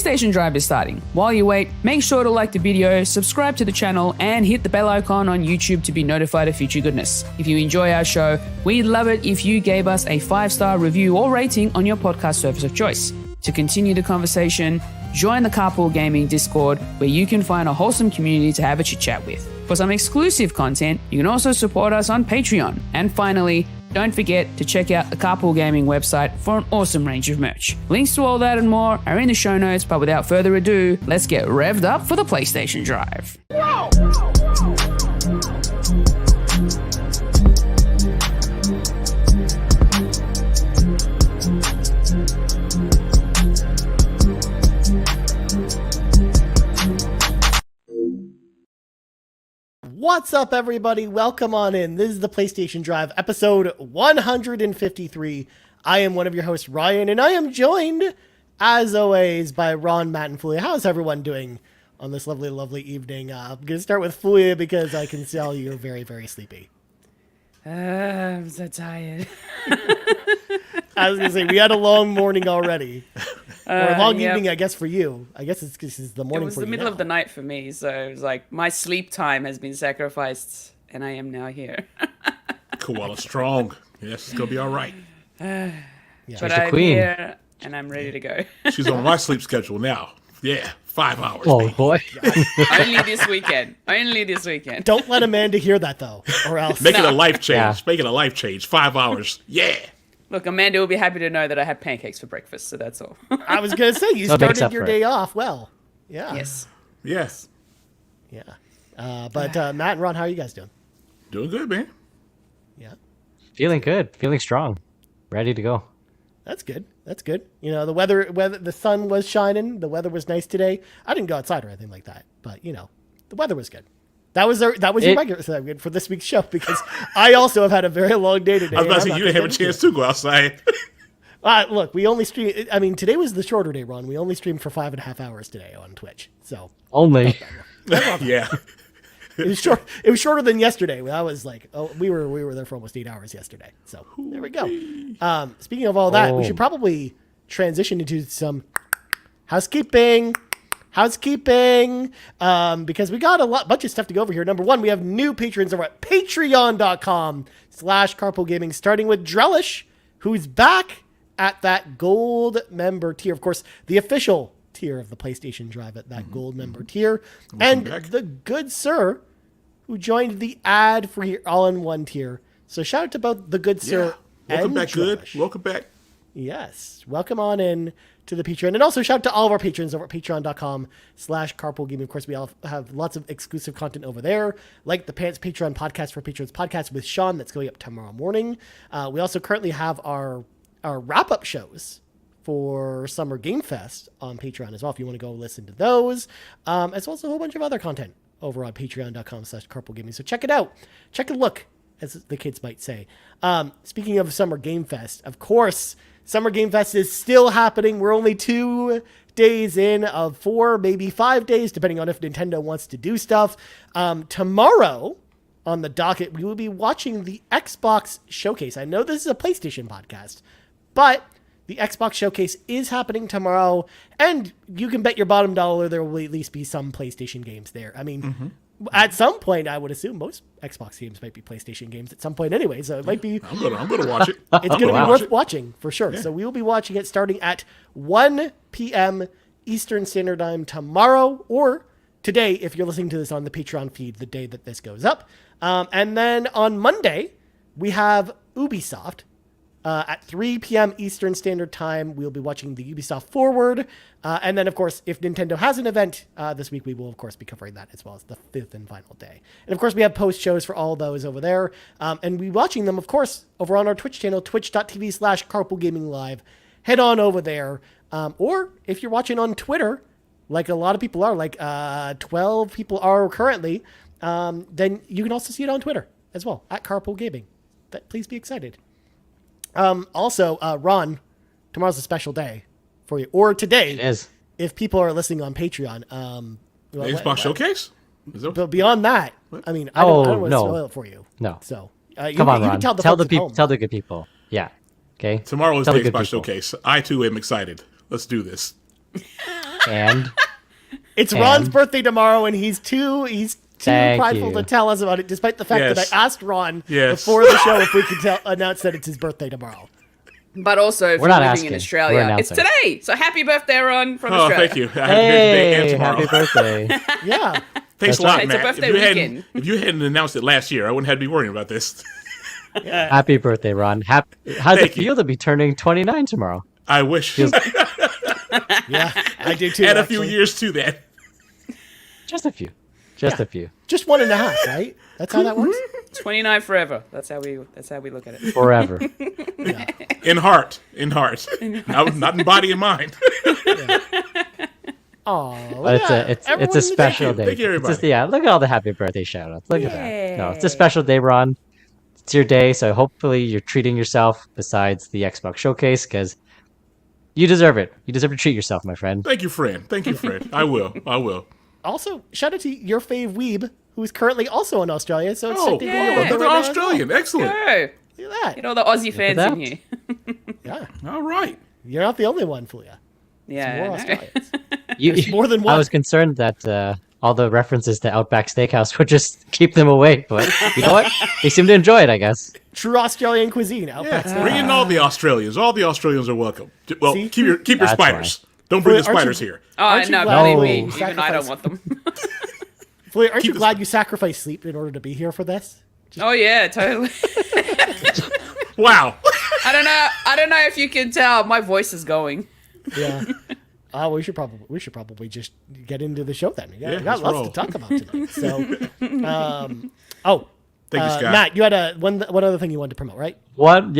PlayStation Drive is starting. While you wait, make sure to like the video, subscribe to the channel, and hit the bell icon on YouTube to be notified of future goodness. If you enjoy our show, we'd love it if you gave us a 5-star review or rating on your podcast service of choice. To continue the conversation, join the Carpool Gaming Discord, where you can find a wholesome community to have a chit-chat with. For some exclusive content, you can also support us on Patreon. And finally, don't forget to check out the Carpool Gaming website for an awesome range of merch. Links to all that and more are in the show notes, but without further ado, let's get revved up for the PlayStation Drive. What's up, everybody? Welcome on in. This is the PlayStation Drive, episode 153. I am one of your hosts, Ryan, and I am joined, as always, by Ron, Matt, and Fulia. How's everyone doing on this lovely, lovely evening? I'm going to start with Fulia because I can tell you're very, very sleepy. I'm so tired. I was going to say, we had a long morning already. Or a long evening, I guess, for you. I guess it's because it's the morning for you. It was the middle of the night for me, so it was like my sleep time has been sacrificed, and I am now here. Koala strong. Yes, it's going to be all right. But I'm here, and I'm ready to go. She's on my sleep schedule now. Yeah, 5 hours. Oh, baby. boy. Only this weekend. Only this weekend. Don't let Amanda hear that, though, or else. Making a life change. Yeah. Making a life change. 5 hours. Yeah. Look, Amanda will be happy to know that I had pancakes for breakfast, so that's all. I was going to say, you No, makes started up your for day it. off well. Yeah. Yes. Yes. Yeah. But Matt and Ron, how are you guys doing? Doing good, man. Yeah. Feeling good. Feeling strong. Ready to go. That's good. That's good. You know, the weather, the sun was shining. The weather was nice today. I didn't go outside or anything like that, but you know, the weather was good. That was your regular segment for this week's show because I also have had a very long day today. I was about to say, you didn't have a chance to go outside. Look, we only stream. I mean, today was the shorter day, Ron. We only streamed for 5.5 hours today on Twitch. So Only. Yeah. it was short. It was shorter than yesterday. I was like, oh, we were there for almost 8 hours yesterday. So there we go. Speaking of all that, we should probably transition into some housekeeping. Because we got bunch of stuff to go over here. Number one, we have new patrons over at patreon.com/carpoolgaming, starting with Drellesh, who's back at that gold member tier. Of course, the official tier of the PlayStation Drive at that gold member tier. And back. the good sir who joined the ad-free all-in-one tier. So shout out to both the good sir Welcome and back, Drellesh. good. Welcome back. Yes. Welcome on in to the Patreon. And also shout out to all of our patrons over at patreon.com/carpoolgaming. Of course, we all have lots of exclusive content over there, like the Pants Patreon podcast for patrons podcast with Sean that's going up tomorrow morning. We also currently have our wrap-up shows for Summer Game Fest on Patreon as well, if you want to go listen to those, as well as a whole bunch of other content over on patreon.com/carpoolgaming. So check it out. Check a look, as the kids might say. Speaking of Summer Game Fest, of course, Summer Game Fest is still happening. We're only 2 days in of 4, maybe 5 days, depending on if Nintendo wants to do stuff. Tomorrow on the docket, we will be watching the Xbox Showcase. I know this is a PlayStation podcast, but the Xbox Showcase is happening tomorrow, and you can bet your bottom dollar there will at least be some PlayStation games there. I mean, at some point, I would assume most Xbox games might be PlayStation games at some point anyway, so it might be... I'm gonna watch it. It's going to be worth watching, for sure. Yeah. So we will be watching it starting at 1 p.m. Eastern Standard Time tomorrow, or today, if you're listening to this on the Patreon feed, the day that this goes up. And then on Monday, we have Ubisoft. At 3 p.m. Eastern Standard Time, we'll be watching the Ubisoft Forward. And then, of course, if Nintendo has an event this week, we will, of course, be covering that as well as the 5th and final day. And, of course, we have post shows for all those over there. And we're watching them, of course, over on our Twitch channel, twitch.tv/carpoolgaming live. Head on over there. Or if you're watching on Twitter, like a lot of people are, like 12 people are currently, then you can also see it on Twitter as well, at Carpool Gaming. Please be excited. Also, Ron, tomorrow's a special day for you. Or today, It is. if people are listening on Patreon. The Xbox Showcase? But beyond that, I mean, I Oh, don't want to no. spoil it for you. No. So, Come on, you Ron. can tell the Tell folks the at people. home. Tell the good people. Yeah. Okay. Tomorrow is Tell the good Xbox people. Showcase. I, too, am excited. Let's do this. And It's Ron's birthday tomorrow, and he's too Thank prideful you. to tell us about it, despite the fact that I asked Ron before the show if we could announce that it's his birthday tomorrow. But also, if We're you're not living in asking. Australia, We're it's announcing. today. So happy birthday, Ron, from Oh, Australia. thank you. I have a good day and tomorrow. Happy birthday. Yeah. Thanks a That's lot, right. It's a Matt. birthday weekend. If you hadn't announced it last year, I wouldn't have to be worrying about this. Happy birthday, Ron. How does it feel to be turning 29 tomorrow? I wish. Yeah, I do too. Add a actually. few years to that. Just a few. Just a few. Just 1.5, right? That's how that works. 29 forever. That's how we look at it. Forever. Yeah. In heart. Not in body and mind. Oh, But it's a special day. Thank you, It's everybody. just, look at all the happy birthday shout outs. Look at that. No, it's a special day, Ron. It's your day, so hopefully you're treating yourself besides the Xbox showcase, because you deserve it. You deserve to treat yourself, my friend. Thank you, friend. I will. Also, shout out to your fave weeb, who is currently also in Australia. So it's Oh, technically yeah. your birthday another right now as Australian. Excellent. Go. well. Look at that. Get all the Aussie fans that. in here. Yeah, All right. you're not the only one, Fulia. Yeah. More I know. Australians. You, more than one. I was concerned that all the references to Outback Steakhouse would just keep them away, but you know what? They seem to enjoy it, I guess. True Australian cuisine. Outback Yeah, Steakhouse. bring in all the Australians. All the Australians are welcome. Well, See? keep your That's spiders. Don't bring the Aren't you- spiders here. Oh, Aren't you no, glad believe you me. Even I sacrificed- don't want them. Fulia, aren't you the glad you sacrificed sleep in order to be here for this? Oh, yeah, totally. Wow. I don't know if you can tell. My voice is going. Yeah. We should probably just get into the show then. We got let's lots roll. to talk about tonight. So, Thank you, Scott. Matt, you had one other thing you wanted to promote, right? One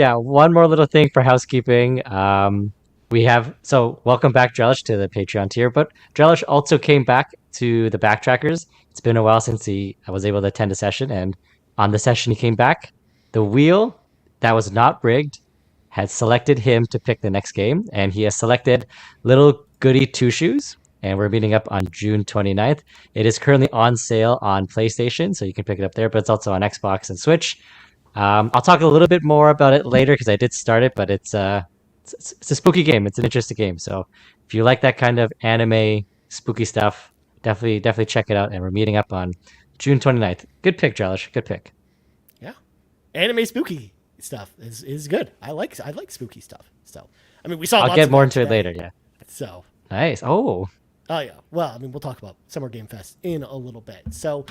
more little thing for housekeeping. Welcome back, Drellesh, to the Patreon tier. But Drellesh also came back to the Backtrackers. It's been a while since I was able to attend a session, and on the session he came back. The wheel that was not rigged had selected him to pick the next game, and he has selected Little Goody Two Shoes, and we're meeting up on June 29th. It is currently on sale on PlayStation, so you can pick it up there, but it's also on Xbox and Switch. I'll talk a little bit more about it later because I did start it, but it's a spooky game. It's an interesting game, so if you like that kind of anime spooky stuff, definitely check it out. And we're meeting up on June 29th. Good pick, Drellesh. Good pick. Yeah. Anime spooky stuff is good. I like spooky stuff. So, I mean, we saw. I'll lots get of more that into it today. later. Yeah. So. Nice. Oh. Oh yeah. Well, I mean, we'll talk about Summer Game Fest in a little bit. So,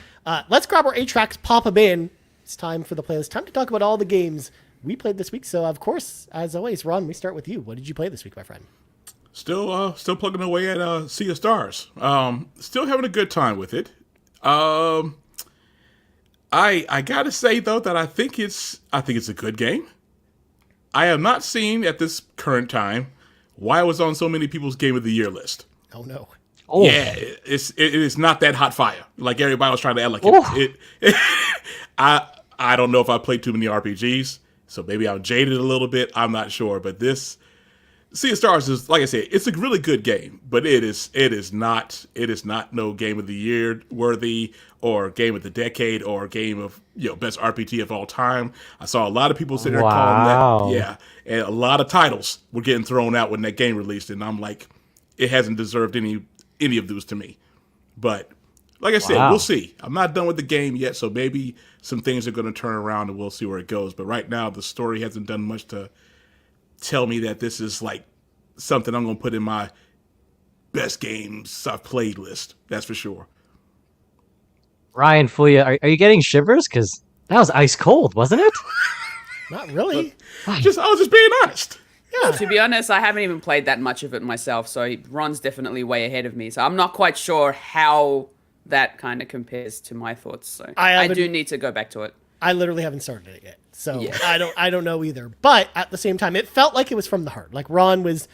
let's grab our 8 tracks, pop them in. It's time for the playlist. Time to talk about all the games we played this week. So, of course, as always, Ron, we start with you. What did you play this week, my friend? Still plugging away at Sea of Stars. Still having a good time with it. I gotta say though that I think it's a good game. I have not seen at this current time why it was on so many people's Game of the Year list. Oh no. Oh. Yeah, it is not that hot fire like everybody was trying to act like it. I don't know if I played too many RPGs, so maybe I'm jaded a little bit. I'm not sure, but this Sea of Stars is, like I said, it's a really good game, but it is not no Game of the Year worthy or Game of the Decade or Game of best RPG of all time. I saw a lot of people sitting there calling that, yeah, and a lot of titles were getting thrown out when that game released, and I'm like, it hasn't deserved any of those to me. But like I said, we'll see. I'm not done with the game yet, so maybe some things are going to turn around and we'll see where it goes. But right now, the story hasn't done much to tell me that this is like something I'm going to put in my best games I've played list. That's for sure. Ryan, Fulia, are you getting shivers? Because that was ice cold, wasn't it? Not really. I was just being honest. Yeah. To be honest, I haven't even played that much of it myself, so Ron's definitely way ahead of me. So I'm not quite sure how that kind of compares to my thoughts. So I do need to go back to it. I literally haven't started it yet, so Yeah. I don't know either. But at the same time, it felt like it was from the heart. Like Ron was,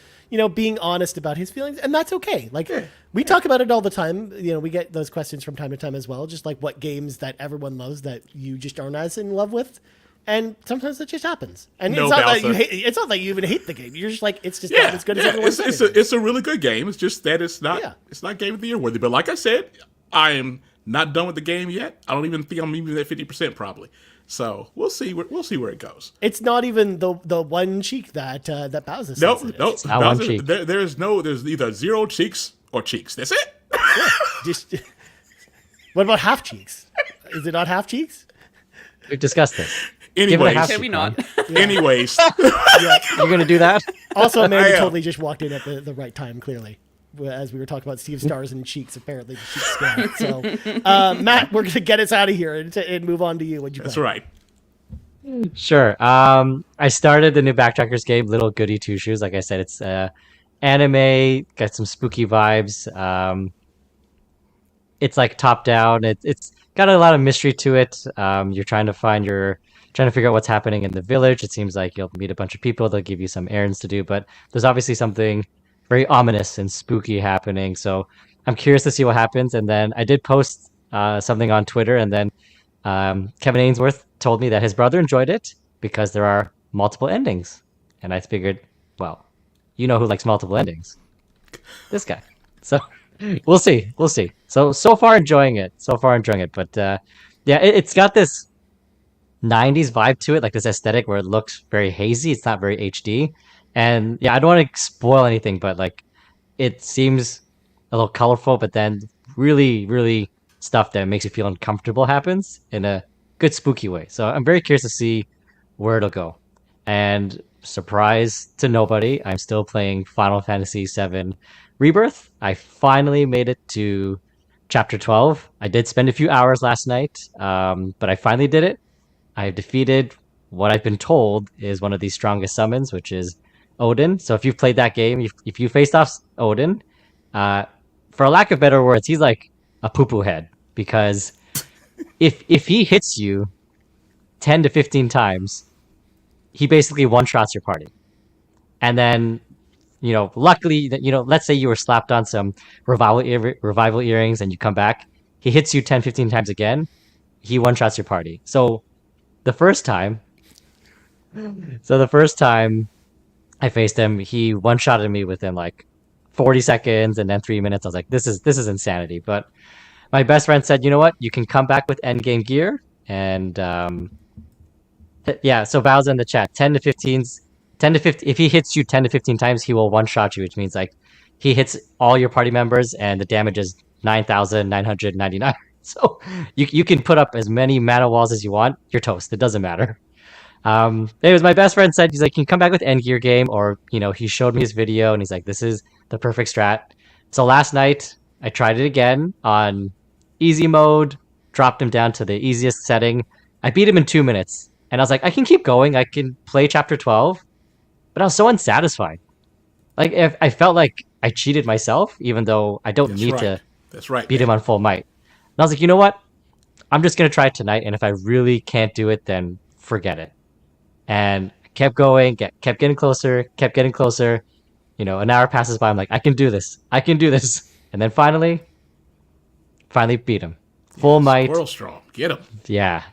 being honest about his feelings, and that's okay. Like we talk about it all the time. We get those questions from time to time as well. Just like what games that everyone loves that you just aren't as in love with, and sometimes that just happens. And No, it's not that Balsa. you hate. It's not that you even hate the game. You're just like it's just Yeah, not as good as everyone said. it's a really good game. It's just that it's not Yeah. it's not Game of the Year worthy. But like I said, I am not done with the game yet. I don't even think I'm even at 50% probably. So we'll see where it goes. It's not even the one cheek that Bowser says. Nope. it is. Not one Bowser, cheek. there's either zero cheeks or cheeks. That's it. Yeah, just what about half cheeks? Is it not half cheeks? We've discussed this. Anyways, Can we not? anyways, You're gonna do that? Also, Amanda I am. totally just walked in at the right time, clearly. As we were talking about Steve Stars and cheeks, apparently the cheeks squad. So, Matt, we're going to get us out of here and move on to you. What'd you that's play? right. Sure. I started the new Backtrackers game, Little Goody Two Shoes. Like I said, it's anime, got some spooky vibes. It's like top down. It's got a lot of mystery to it. You're trying to figure out what's happening in the village. It seems like you'll meet a bunch of people. They'll give you some errands to do, but there's obviously something very ominous and spooky happening. So I'm curious to see what happens. And then I did post something on Twitter, and then Kevin Ainsworth told me that his brother enjoyed it because there are multiple endings. And I figured, well, you know who likes multiple endings? This guy. So we'll see. So far enjoying it. But yeah, it's got this 90s vibe to it, like this aesthetic where it looks very hazy. It's not very HD. And yeah, I don't want to spoil anything, but like it seems a little colorful, but then really, really stuff that makes you feel uncomfortable happens in a good spooky way. So I'm very curious to see where it'll go. And surprise to nobody, I'm still playing Final Fantasy VII Rebirth. I finally made it to chapter 12. I did spend a few hours last night, but I finally did it. I defeated what I've been told is one of the strongest summons, which is Odin. So if you've played that game, if you faced off Odin, for lack of better words, he's like a poo-poo head, because if he hits you 10 to 15 times, he basically one-shots your party. And then, luckily, let's say you were slapped on some revival earrings and you come back, he hits you 10, 15 times again, he one-shots your party. So the first time I faced him, he one-shotted me within like 40 seconds and then 3 minutes. I was like, this is insanity. But my best friend said, you know what? You can come back with endgame gear. And yeah, so Val's in the chat. 10 to 15, if he hits you 10 to 15 times, he will one-shot you, which means like he hits all your party members and the damage is 9,999. So you can put up as many mana walls as you want. You're toast. It doesn't matter. It was my best friend said, he's like, you can come back with end gear game, or he showed me his video and he's like, this is the perfect strat. So last night I tried it again on easy mode, dropped him down to the easiest setting. I beat him in 2 minutes and I was like, I can keep going. I can play chapter 12, but I was so unsatisfied. Like if I felt like I cheated myself, even though I don't need to beat him on full might. And I was like, you know what? I'm just going to try it tonight. And if I really can't do it, then forget it. And kept going, kept getting closer. An hour passes by. I'm like, I can do this. And then finally beat him. Full might. World strong. Get him. Yeah.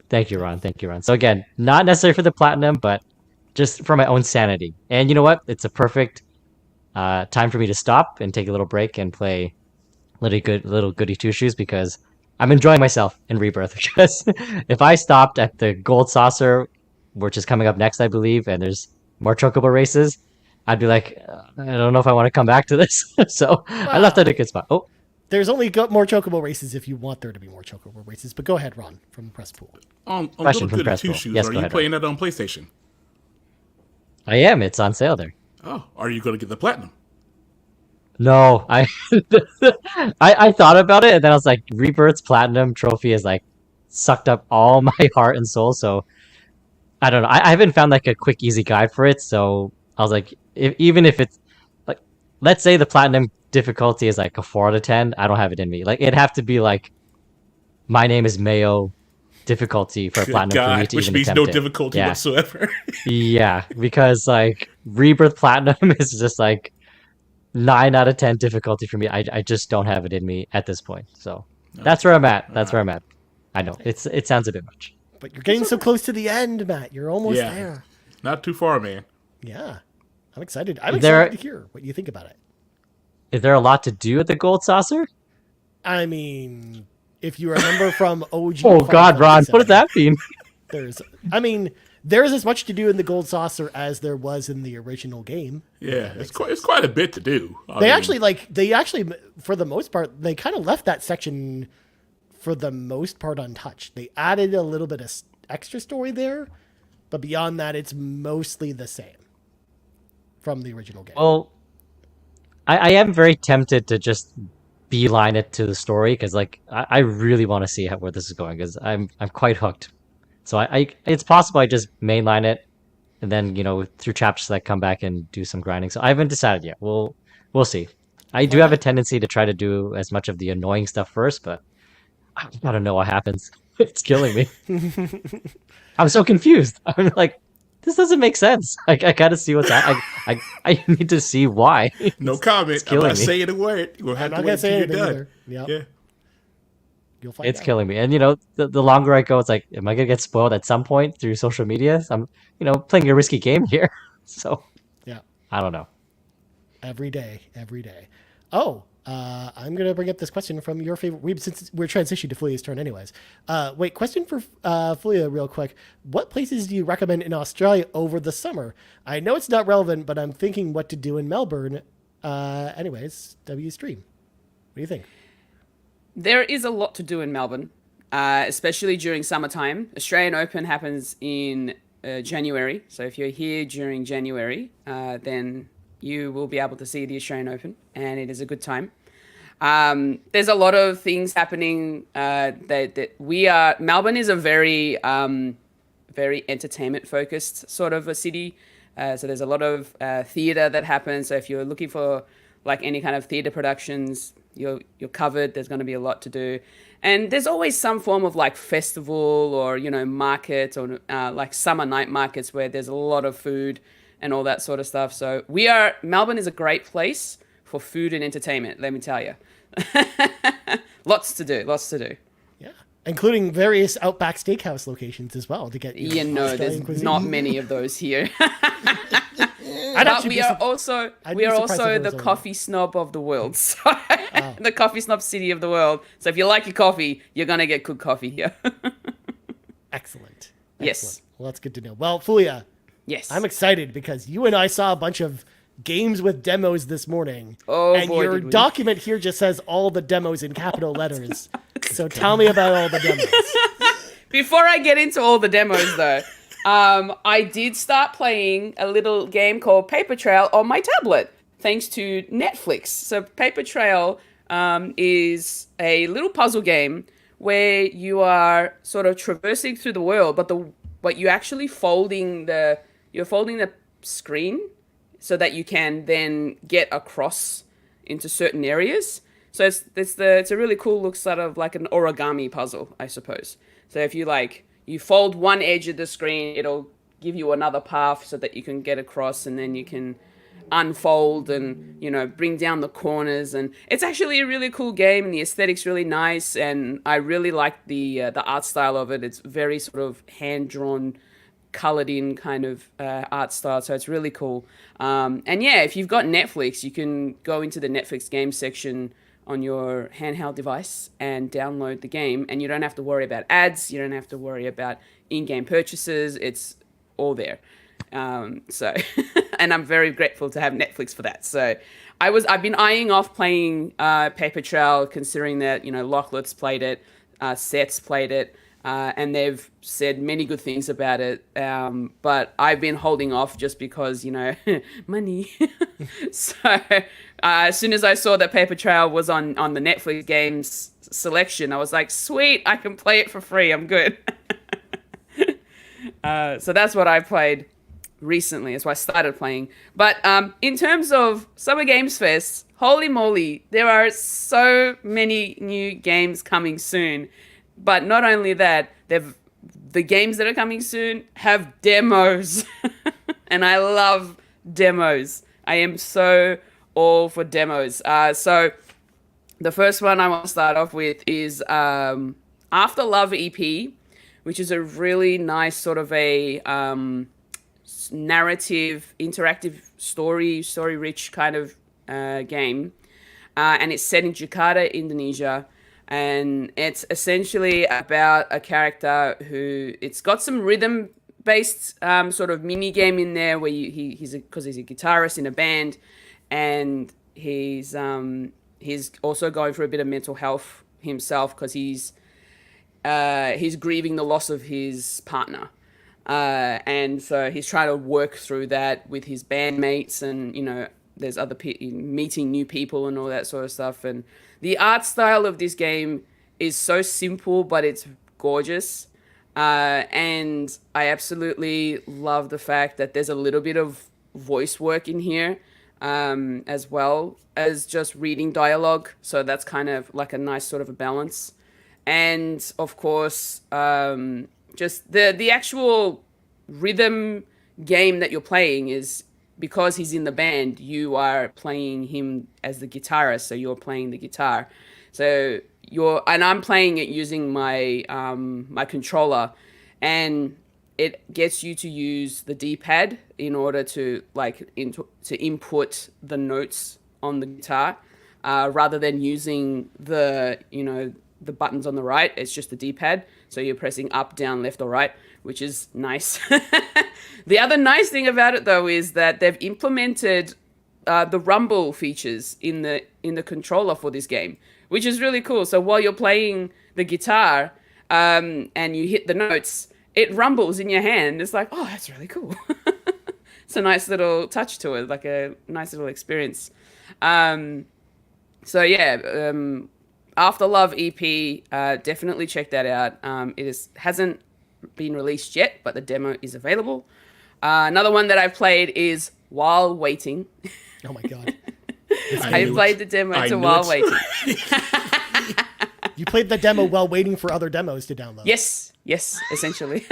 Thank you, Ron. So again, not necessary for the platinum, but just for my own sanity. And you know what? It's a perfect time for me to stop and take a little break and play little goody two shoes, because I'm enjoying myself in Rebirth. Because if I stopped at the gold saucer, which is coming up next, I believe, and there's more chocobo races, I'd be like, I don't know if I want to come back to this. So I left at a good spot. Oh, there's only more chocobo races if you want there to be more chocobo races. But go ahead, Ron, from Press Pool. On Question Little from Goody Press Two Pool. Shoes, Yes, are go you ahead, playing that on PlayStation? I am. It's on sale there. Oh, are you going to get the platinum? No, I thought about it, and then I was like, Rebirth's platinum trophy is like sucked up all my heart and soul. So I don't know. I haven't found like a quick, easy guide for it. So I was like, even if it's like, let's say the platinum difficulty is like a 4 out of 10, I don't have it in me. Like it'd have to be like, my name is Mayo difficulty for a platinum for me to which even means attempt no it. difficulty whatsoever. Yeah, because like Rebirth platinum is just like 9 out of 10 difficulty for me. I just don't have it in me at this point. So that's where I'm at. I know it sounds a bit much, but you're getting so close to the end, Matt. You're almost there. Not too far, man. Yeah, I'm excited. I'm excited to hear what you think about it. Is there a lot to do at the gold saucer? I mean, if you remember from OG. Oh God, Ron, what does that mean? there's as much to do in the Gold Saucer as there was in the original game. Yeah, it's quite a bit to do. They actually, for the most part, they kind of left that section for the most part untouched. They added a little bit of extra story there, but beyond that, it's mostly the same from the original game. Well, I am very tempted to just beeline it to the story because, like, I really want to see where this is going because I'm quite hooked. So I it's possible I just mainline it, and then through chapters that come back and do some grinding. So I haven't decided yet. We'll see. I do have a tendency to try to do as much of the annoying stuff first, but I gotta know what happens. It's killing me. I'm so confused. I'm like, this doesn't make sense. I gotta see what's happening. I need to see why. No comment. I'm not saying a word. You'll have to wait until you're done. Yep. Yeah. You'll find it's out. killing me. And the longer I go, it's like, am I gonna get spoiled at some point through social media? I'm playing a risky game here. So yeah, I don't know. Every day. Oh, I'm gonna bring up this question from your favorite. Since we're transitioning to Fulia's turn, anyways. Wait, question for Fulia, real quick. What places do you recommend in Australia over the summer? I know it's not relevant, but I'm thinking what to do in Melbourne. Anyways, W stream. What do you think? There is a lot to do in Melbourne, especially during summertime. Australian Open happens in January. So if you're here during January, then you will be able to see the Australian Open, and it is a good time. There's a lot of things happening Melbourne is a very, very entertainment-focused sort of a city. So there's a lot of theatre that happens. So if you're looking for like any kind of theatre productions, you're covered. There's going to be a lot to do, and there's always some form of like festival or market or like summer night markets where there's a lot of food and all that sort of stuff. So Melbourne is a great place for food and entertainment. Let me tell you, lots to do. Yeah, including various Outback Steakhouse locations as well to get. There's cuisine. not many of those here. But we are also the coffee snob of the world. So the coffee snob city of the world. So if you like your coffee, you're gonna get good coffee here. Excellent. Yes. Well, that's good to know. Well, Fulia. Yes. I'm excited because you and I saw a bunch of games with demos this morning. Oh, and boy, your did we. document here just says all the demos in capital letters. So tell me about all the demos. Before I get into all the demos, though, I did start playing a little game called Paper Trail on my tablet, thanks to Netflix. So Paper Trail is a little puzzle game where you are sort of traversing through the world, but you're actually folding the screen so that you can then get across into certain areas. So it's a really cool look, sort of like an origami puzzle, I suppose. So if you fold one edge of the screen, it'll give you another path so that you can get across, and then you can unfold and bring down the corners. And it's actually a really cool game, and the aesthetic's really nice, and I really like the art style of it. It's very sort of hand-drawn, colored in kind of art style, so it's really cool. And yeah, if you've got Netflix, you can go into the Netflix game section on your handheld device and download the game, and you don't have to worry about ads, you don't have to worry about in-game purchases. It's all there. So and I'm very grateful to have Netflix for that. So I've been eyeing off playing Paper Trail, considering that Locklett's played it, Seth's played it, and they've said many good things about it, but I've been holding off just because money. So as soon as I saw that Paper Trail was on the Netflix games selection, I was like, sweet, I can play it for free, I'm good. So that's what I played recently. That's why I started playing. But in terms of Summer Games Fest, holy moly, there are so many new games coming soon. But not only that, the games that are coming soon have demos. And I love demos. I am so all for demos. So the first one I want to start off with is After Love EP, which is a really nice sort of a narrative, interactive story-rich kind of game. And it's set in Jakarta, Indonesia. And it's essentially about a character it's got some rhythm based sort of mini game in there where he's a guitarist in a band, and he's also going through a bit of mental health himself because he's grieving the loss of his partner, and so he's trying to work through that with his bandmates, and there's other meeting new people and all that sort of stuff. And the art style of this game is so simple, but it's gorgeous. And I absolutely love the fact that there's a little bit of voice work in here, as well as just reading dialogue. So that's kind of like a nice sort of a balance. And of course, just the actual rhythm game that you're playing is, because he's in the band, you are playing him as the guitarist. So you're playing the guitar. So and I'm playing it using my my controller, and it gets you to use the D-pad in order to to input the notes on the guitar, rather than using the buttons on the right. It's just the D-pad. So you're pressing up, down, left, or right, which is nice. The other nice thing about it, though, is that they've implemented the rumble features in the controller for this game, which is really cool. So while you're playing the guitar and you hit the notes, it rumbles in your hand. It's like, oh, that's really cool. It's a nice little touch to it, like a nice little experience. So yeah, After Love EP, definitely check that out. Hasn't been released yet, but the demo is available. Another one that I've played is While Waiting. Oh my god. I played the demo While Waiting. You played the demo while waiting for other demos to download. Yes, essentially.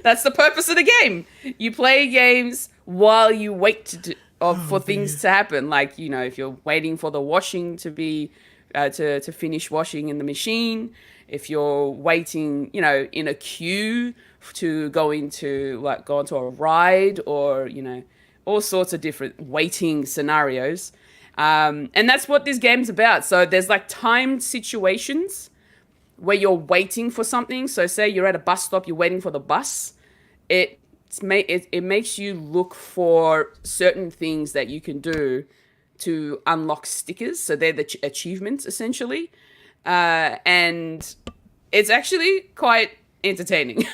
That's the purpose of the game. You play games while you wait for things to happen. Like, if you're waiting for the washing to be to finish washing in the machine, if you're waiting, in a queue to go onto a ride, or all sorts of different waiting scenarios. And that's what this game's about. So there's timed situations where you're waiting for something. So say you're at a bus stop, you're waiting for the bus. It makes you look for certain things that you can do to unlock stickers. So they're the achievements, essentially. And it's actually quite entertaining.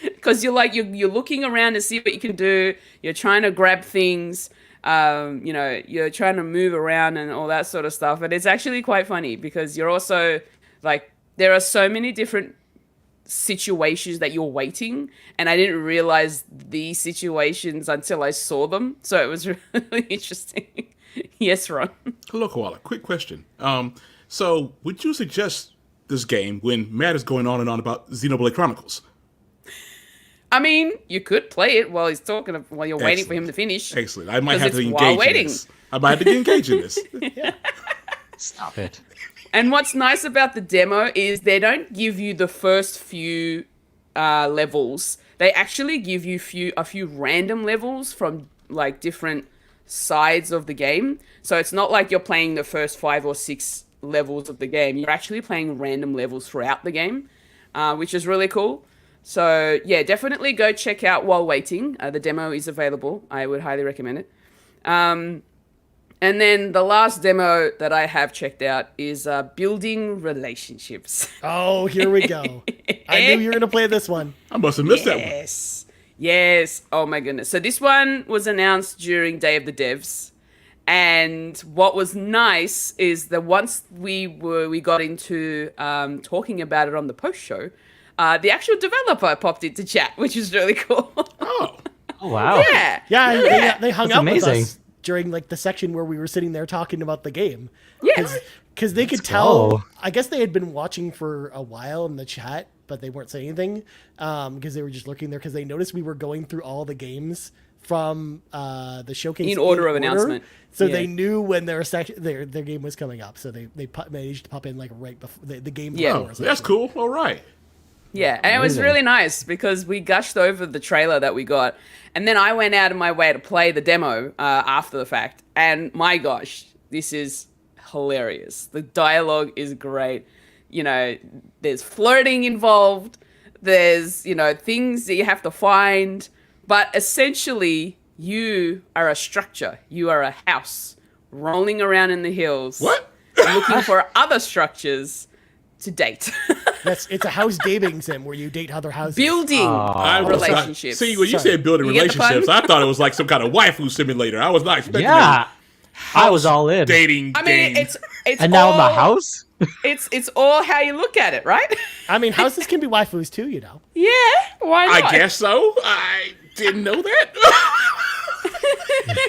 Because you're looking around to see what you can do. You're trying to grab things. You're trying to move around and all that sort of stuff. And it's actually quite funny because you're also there are so many different situations that you're waiting, and I didn't realize these situations until I saw them. So it was really interesting. Yes, Ron. Hello, Koala. Quick question. So would you suggest this game when Matt is going on and on about Xenoblade Chronicles? I mean, you could play it while while you're waiting for him to finish. Excellent. I might have to engage in this. I might have to engage in this. Yeah. Stop it. And what's nice about the demo is they don't give you the first few levels. They actually give you a few random levels from different sides of the game. So it's not like you're playing the first 5 or 6 levels of the game. You're actually playing random levels throughout the game, which is really cool. So yeah, definitely go check out While Waiting. The demo is available. I would highly recommend it. And then the last demo that I have checked out is Building Relationships. Oh, here we go. I knew you were going to play this one. I must have missed that one. Yes. Oh my goodness. So this one was announced during Day of the Devs. And what was nice is that once we got into talking about it on the post show, the actual developer popped into chat, which is really cool. Oh wow. Yeah. They hung That's out amazing. with us during the section where we were sitting there talking about the game. Yeah. Because they could tell, I guess they had been watching for a while in the chat, but they weren't saying anything because they were just looking there because they noticed we were going through all the games from the showcase in order of announcement. So they knew when their game was coming up. So they managed to pop in right before the game. Yeah. Before, that's cool. All right. Yeah, and it was really nice because we gushed over the trailer that we got, and then I went out of my way to play the demo after the fact, and my gosh, this is hilarious. The dialogue is great. There's flirting involved. There's, things that you have to find. But essentially, you are a structure. You are a house rolling around in the hills. What? Looking for other structures to date. It's a house dating sim where you date other houses. Building I was not- relationships. See, when you Sorry. said building You get the pun? relationships, I thought it was like some kind of waifu simulator. I was not expecting Yeah, I was all in. dating I mean, game. it's And now all, in my house? It's all how you look at it, right? I mean, houses can be waifus too, Yeah, why not? I guess so. I didn't know that.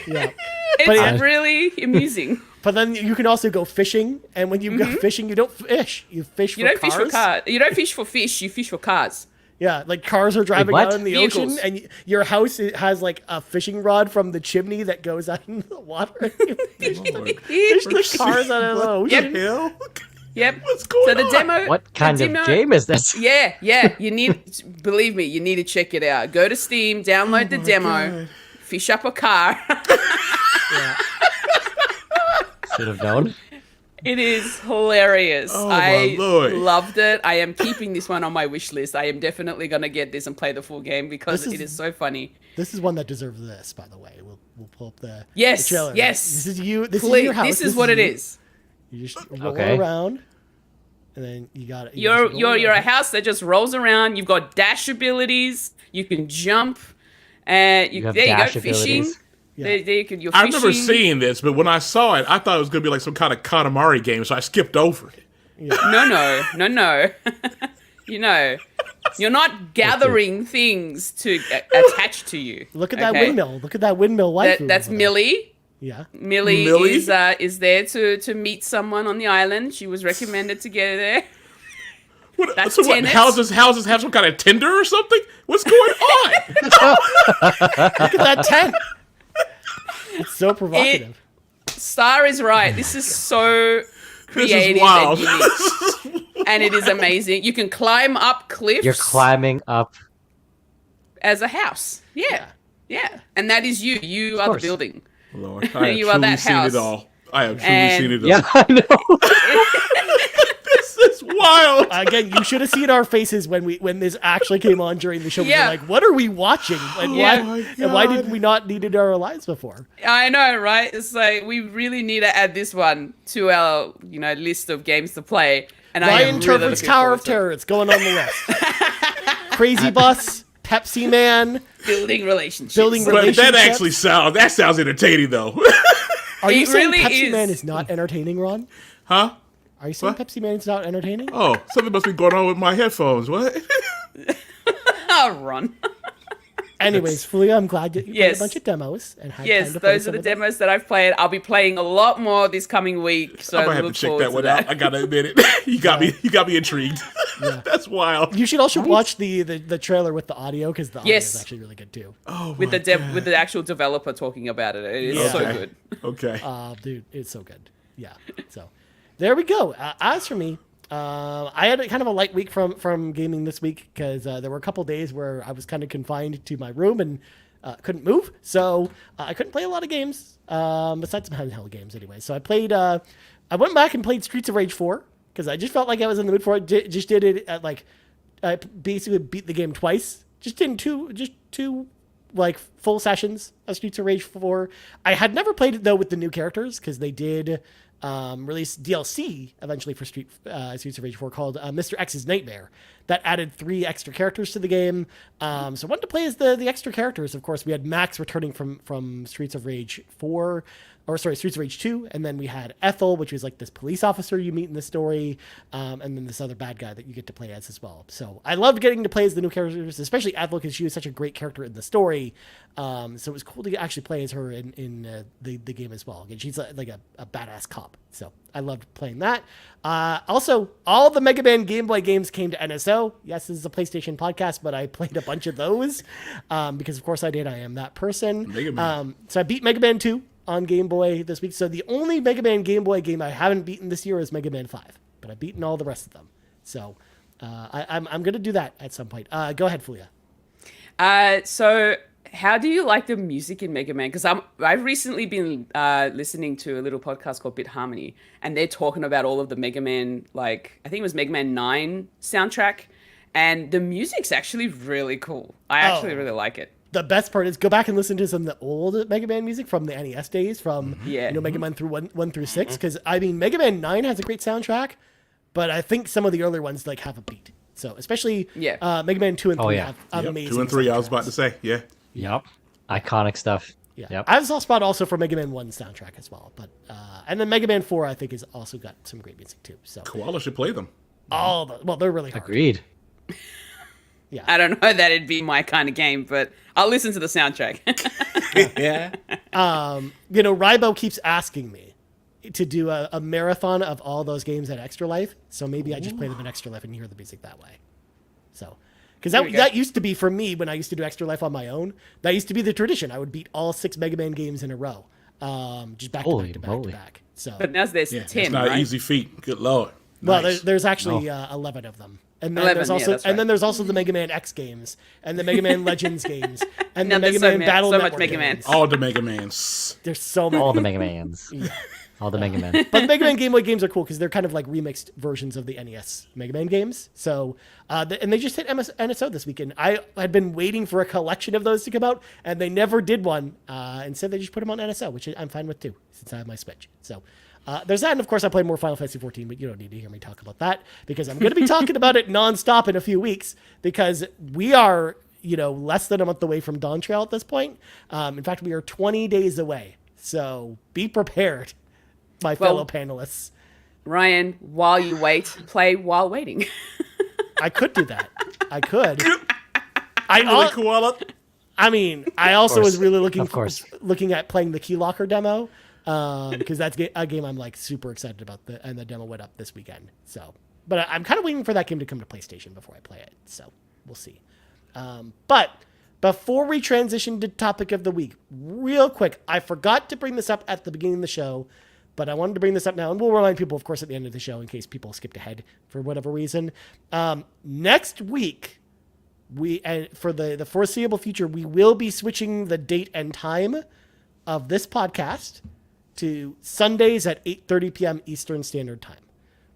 Yeah. It's But yeah. really amusing. But then you can also go fishing, and when you go fishing, you don't fish. You fish for You don't cars. fish for cars. You don't fish for fish. You fish for cars. Yeah, like cars are driving what? out in the Vehicles. ocean, and your house has like a fishing rod from the chimney that goes out in the water. You fish the cars out of the ocean. Yep. Hell? Yep. What's going so the on? demo. What kind the of demo- game is this? Yeah. You need. Believe me, you need to check it out. Go to Steam, download the demo, God. fish up a car. Should have known. It is hilarious. Oh, my I Lord. loved it. I am keeping this one on my wish list. I am definitely going to get this and play the full game because This it is- is so funny. This is one that deserves this, by the way. We'll pull up the Yes, the trailer. yes. This is you. This is Please, your house. this is what it you. is. You just roll Okay. around, and then you got it. You're a house that just rolls around. You've got dash abilities. You can jump, and You have there you go, dash fishing. abilities. Yeah. There you can. You're I fishing. remember seeing this, but when I saw it, I thought it was going to be like some kind of Katamari game, so I skipped over it. No. You're not gathering things to attach to you. Look at that okay? windmill. Look at that windmill waifu. That's over there. Millie. Yeah. Millie Millie? is there to meet someone on the island. She was recommended to get there. What, That's so what? tennis. Houses have some kind of Tinder or something? What's going on? Look at that tent. It's so provocative. Star is right. This is so This creative is wild. and unique. And it is amazing. You can climb up cliffs You're climbing up. as a house. Yeah. And that is you. You are the course. building. Lord, I have You are truly that seen house. it all. I have truly And- seen it all. Yeah, I know. This is wild. Again, you should have seen our faces when this actually came on during the show. We were Yeah. like, what are we watching? And Yeah. why, Oh my and why God. did we not need it in our lives before? I know, right? It's like we really need to add this one to our, list of games to play. And I Ryan am really Turford's looking Tower forward of to it. Terror. It's going on the list. Crazy Bus, Pepsi Man. Building relationships. Building But that relationships. actually sounds entertaining though. Are you It saying really Pepsi is. Man is not entertaining, Ron? Huh? Are you saying What? Pepsi Man is not entertaining? Oh, something must be going on with my headphones. What? Oh, Ron. Anyways, Fulia, I'm glad that you played Yes. a bunch of demos and had Yes, time to play those are some the of them. demos that I've played. I'll be playing a lot more this coming week. So I might have to look check forward that to one out. I gotta admit it. You got me intrigued. That's wild. You should also watch the trailer with the audio because the audio is Yes. actually really good too. Oh, with my with the actual developer talking about it. It is Yeah. so Okay. good. Okay. Dude, it's so good. Yeah. So there we go. As for me, I had kind of a light week from gaming this week because there were a couple days where I was kind of confined to my room and couldn't move, so I couldn't play a lot of games besides some handheld games anyway. So I played. I went back and played Streets of Rage 4 because I just felt like I was in the mood for it. Just did it at like I basically beat the game twice. Just in two like full sessions of Streets of Rage 4. I had never played it though with the new characters because they did release DLC eventually for Streets of Rage 4 called Mr. X's Nightmare that added 3 extra characters to the game. So I wanted to play as the extra characters. Of course, we had Max returning from Streets of Rage 4. Streets of Rage 2, and then we had Ethel, which was like this police officer you meet in the story, and then this other bad guy that you get to play as well. So I loved getting to play as the new characters, especially Ethel, because she was such a great character in the story. So it was cool to actually play as her in the game as well. And she's like a badass cop. So I loved playing that. Also, all the Mega Man Game Boy games came to NSO. Yes, this is a PlayStation podcast, but I played a bunch of those because, of course, I did. I am that person. Mega Man. So I beat Mega Man 2 on Game Boy this week. So the only Mega Man Game Boy game I haven't beaten this year is Mega Man 5, but I've beaten all the rest of them. So I'm going to do that at some point. Go ahead, Fulia. So how do you like the music in Mega Man? Because I've recently been listening to a little podcast called Bit Harmony, and they're talking about all of the Mega Man, like I think it was Mega Man 9 soundtrack. and the music's actually really cool. I actually really like it. The best part is go back and listen to some of the old Mega Man music from the NES days, from Mega Man through 1 through 6. Because I mean, Mega Man 9 has a great soundtrack, but I think some of the earlier ones like have a beat. So especially Mega Man 2 and 3 have amazing. 2 and 3, I was about to say, Yep. Iconic stuff. Yeah. Yep. I have a soft spot also for Mega Man 1 soundtrack as well, but and then Mega Man 4 I think has also got some great music too. So Koala should play them. They're really hard. Agreed. Yeah. I don't know that it'd be my kind of game, but I'll listen to the soundtrack. Rybo keeps asking me to do a marathon of all those games at Extra Life, so maybe I just play them in Extra Life and hear the music that way. So, because that used to be for me when I used to do Extra Life on my own. That used to be the tradition. I would beat all 6 Mega Man games in a row, just back to back. So, but now there's 10. It's not an easy feat. Good lord. Well, there's actually 11 of them. And then 11, there's also the Mega Man X games and the Mega Man Legends games and the Mega Man Battle Network Mega games. All the Mega Mans. There's so many. All the Mega Mans. All the Mega Man. But the Mega Man Game Boy games are cool because they're kind of like remixed versions of the NES Mega Man games. So, and they just hit NSO this weekend. I had been waiting for a collection of those to come out, and they never did one. Instead, they just put them on NSO, which I'm fine with too, since I have my Switch. So. There's that, and of course I played more Final Fantasy 14, but you don't need to hear me talk about that because I'm going to be talking about it nonstop in a few weeks because we are, less than a month away from Dawn Trail at this point. In fact, we are 20 days away, so be prepared, my fellow panelists. Ryan, while you wait, play while waiting. I could do that. I could. Koala. I mean, I also was really looking at playing the Keylocker demo. Because that's a game I'm like super excited about, and the demo went up this weekend. So, but I'm kind of waiting for that game to come to PlayStation before I play it. So we'll see. But before we transition to topic of the week, real quick, I forgot to bring this up at the beginning of the show, but I wanted to bring this up now, and we'll remind people, of course, at the end of the show in case people skipped ahead for whatever reason. Next week, and for the foreseeable future, we will be switching the date and time of this podcast to Sundays at 8:30 p.m. Eastern Standard Time.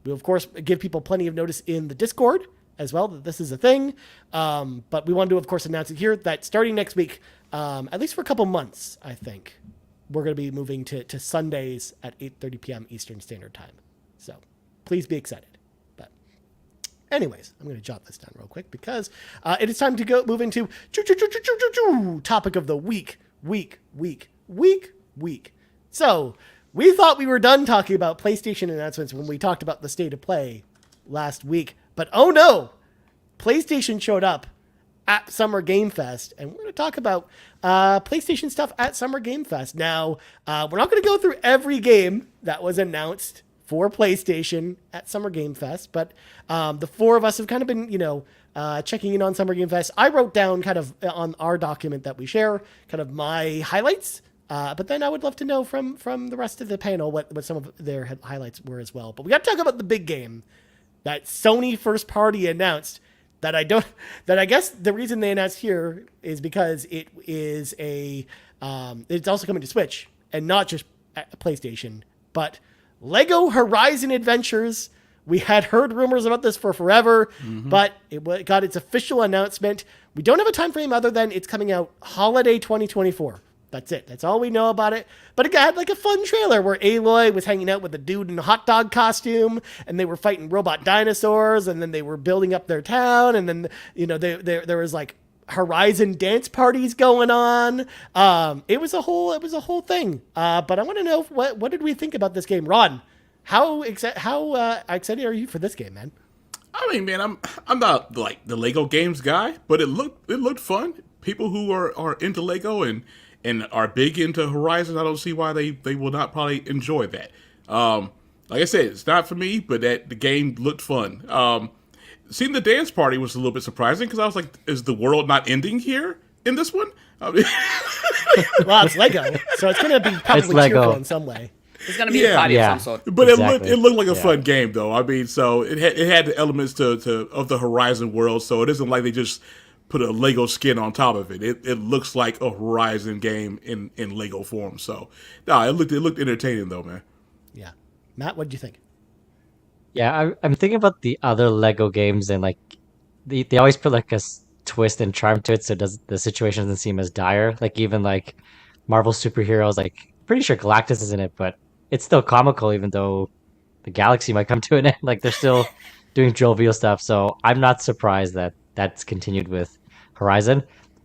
We'll, of course, give people plenty of notice in the Discord as well that this is a thing. But we wanted to, of course, announce it here that starting next week, at least for a couple months, I think, we're going to be moving to Sundays at 8:30 p.m. Eastern Standard Time. So please be excited. But anyways, I'm going to jot this down real quick because it is time to move into topic of the week. So, we thought we were done talking about PlayStation announcements when we talked about the state of play last week. But oh no! PlayStation showed up at Summer Game Fest, and we're going to talk about PlayStation stuff at Summer Game Fest. Now, we're not going to go through every game that was announced for PlayStation at Summer Game Fest, but the four of us have kind of been, checking in on Summer Game Fest. I wrote down kind of on our document that we share kind of my highlights. But then I would love to know from the rest of the panel what some of their highlights were as well. But we got to talk about the big game that Sony first party announced that I guess the reason they announced here is because it is it's also coming to Switch and not just PlayStation, but Lego Horizon Adventures. We had heard rumors about this for forever, but it got its official announcement. We don't have a time frame other than it's coming out holiday 2024. That's it. That's all we know about it. But it had like a fun trailer where Aloy was hanging out with a dude in a hot dog costume, and they were fighting robot dinosaurs, and then they were building up their town, and then there was like Horizon dance parties going on. It was a whole thing. But I want to know what did we think about this game, Ron? How excited are you for this game, man? I mean, man, I'm not like the Lego games guy, but it looked fun. People who are into Lego and are big into Horizon, I don't see why they will not probably enjoy that. Like I said, it's not for me, but the game looked fun. Seeing the dance party was a little bit surprising because I was like, is the world not ending here in this one? I mean, well, it's Lego, so it's going to be probably cheerful in some way. It's going to be a party of some sort. But exactly. it looked like a fun game, though. I mean, so it had the elements of the Horizon world, so it isn't like they just put a Lego skin on top of it. It looks like a Horizon game in Lego form. So, no, it looked entertaining, though, man. Yeah. Matt, what did you think? Yeah, I'm thinking about the other Lego games and like they always put like a twist and charm to it, so the situation doesn't seem as dire. Like even like Marvel superheroes, like pretty sure Galactus is in it, but it's still comical, even though the galaxy might come to an end. Like they're still doing jovial stuff, so I'm not surprised that that's continued with Horizon.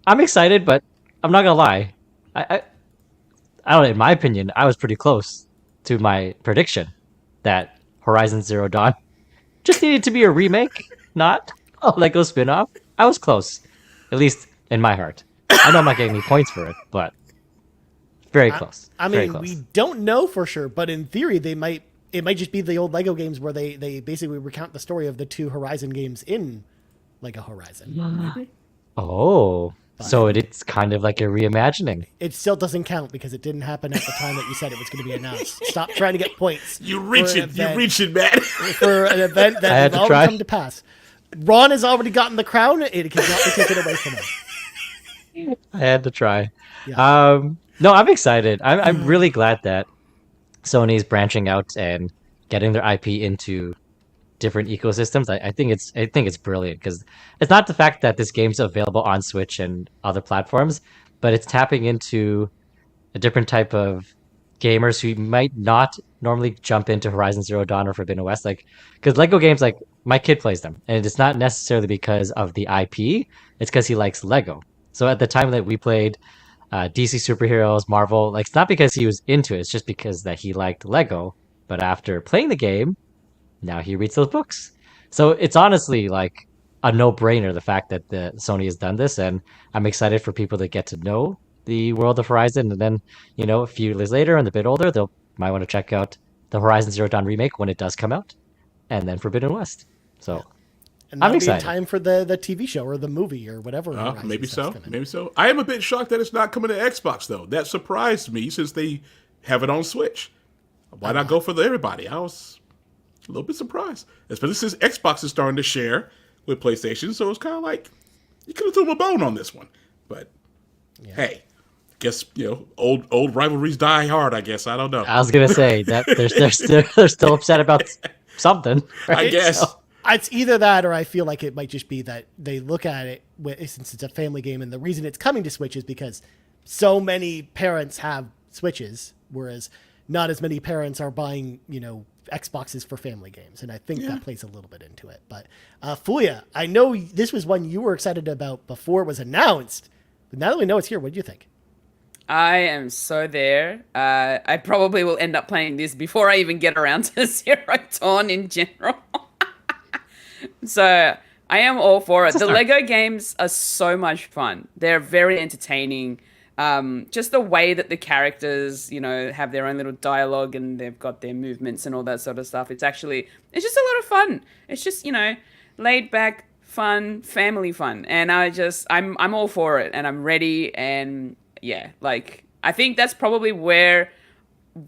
I'm excited, but I'm not gonna lie. I don't know. In my opinion, I was pretty close to my prediction that Horizon Zero Dawn just needed to be a remake, not a Lego spin-off. I was close, at least in my heart. I know I'm not getting any points for it, but very close. I very mean, close. we don't know for sure, but in theory, it might just be the old Lego games where they basically recount the story of the 2 Horizon games in Lego Horizon. Oh, so it's kind of like a reimagining. It still doesn't count because it didn't happen at the time that you said it was going to be announced. Stop trying to get points. You reach it, man. For an event that had has to already try. come to pass. Ron has already gotten the crown. It cannot be taken away from him. I had to try. Yeah. No, I'm excited. I'm really glad that Sony's branching out and getting their IP into different ecosystems. I think it's brilliant because it's not the fact that this game's available on Switch and other platforms, but it's tapping into a different type of gamers who might not normally jump into Horizon Zero Dawn or Forbidden West. Like, because Lego games, like my kid plays them, and it's not necessarily because of the IP. It's because he likes Lego. So at the time that we played DC superheroes, Marvel, like it's not because he was into it. It's just because that he liked Lego. But after playing the game, now he reads those books. So it's honestly like a no-brainer, the fact that the Sony has done this, and I'm excited for people to get to know the world of Horizon, and then, you know, a few years later and a bit older, they'll might want to check out the Horizon Zero Dawn remake when it does come out, and then Forbidden West. So And I'm that'll be in excited. time for the TV show or the movie or whatever. Horizon Maybe stuff's so. coming. Maybe so. I am a bit shocked that it's not coming to Xbox though. That surprised me since they have it on Switch. Why not go for everybody? I was a little bit surprised, especially since Xbox is starting to share with PlayStation. So it's kind of like you could have threw a bone on this one, but hey, guess old rivalries die hard. I guess I don't know. I was gonna say that they're still upset about something. I right? guess. So- It's either that or I feel like it might just be that they look at it since it's a family game, and the reason it's coming to Switch is because so many parents have Switches, whereas not as many parents are buying, Xboxes for family games. And I think that plays a little bit into it. But Fuya, I know this was one you were excited about before it was announced, but now that we know it's here, what do you think? I am so there. I probably will end up playing this before I even get around to Zero Dawn in general. So I am all for it. The Lego games are so much fun. They're very entertaining. Just the way that the characters, have their own little dialogue and they've got their movements and all that sort of stuff. It's just a lot of fun. It's just, laid back, fun, family fun. And I'm all for it and I'm ready. And yeah, I think that's probably where,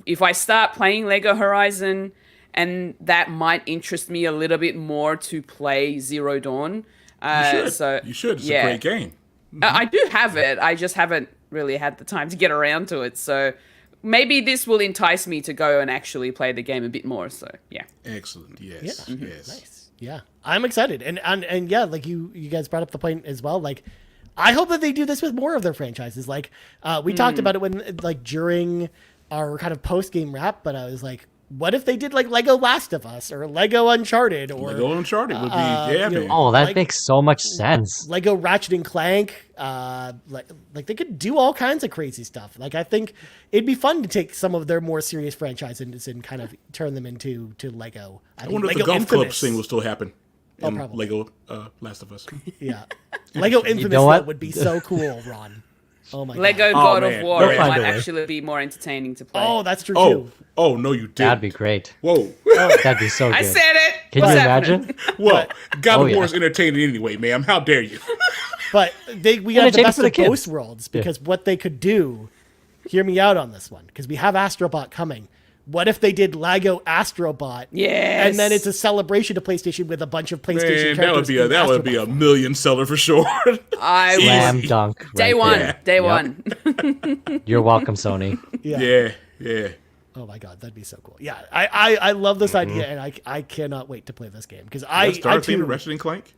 if I start playing Lego Horizon, and that might interest me a little bit more to play Zero Dawn. You should. It's a great game. I do have it. I just haven't really had the time to get around to it. So maybe this will entice me to go and actually play the game a bit more. So yeah. Excellent. Yes. Yeah. Yes. Nice. Yeah. I'm excited. And yeah, like you guys brought up the point as well. Like, I hope that they do this with more of their franchises. Like, we talked about it when, during our kind of post-game wrap, but I was like, what if they did Lego Last of Us or Lego Uncharted or Lego Uncharted would be man. Oh, that makes so much sense. Lego Ratchet and Clank? Like they could do all kinds of crazy stuff. I think it'd be fun to take some of their more serious franchises and kind of turn them into Lego. I wonder if Lego the golf club Infamous. thing will still happen in probably. Lego Last of Us. Yeah, Lego Infamous know what? would be so cool, Ron. Oh my Lego god. God of man. War They'll find might a way. actually be more entertaining to play. Oh, that's true Oh, too. no, you did. That'd be great. Whoa. That'd be so good. I said it. Can What's you happening? imagine? Well, God Oh, of War yeah. is entertaining anyway, ma'am. How dare you? But we have the Entertainment best for the of both kids. worlds because what they could do. Hear me out on this one because we have Astrobot coming. What if they did Lego Astrobot? Yes. And then it's a celebration of PlayStation with a bunch of PlayStation Man, that would characters. be a in Astrobot. million seller for sure. I Slam will. dunk. Day right one. there. Day Yep. one. You're welcome, Sony. Yeah. Oh my god, that'd be so cool. Yeah, I love this Mm-hmm. idea, and I cannot wait to play this game because Star I theme too. of Ratchet and Clank.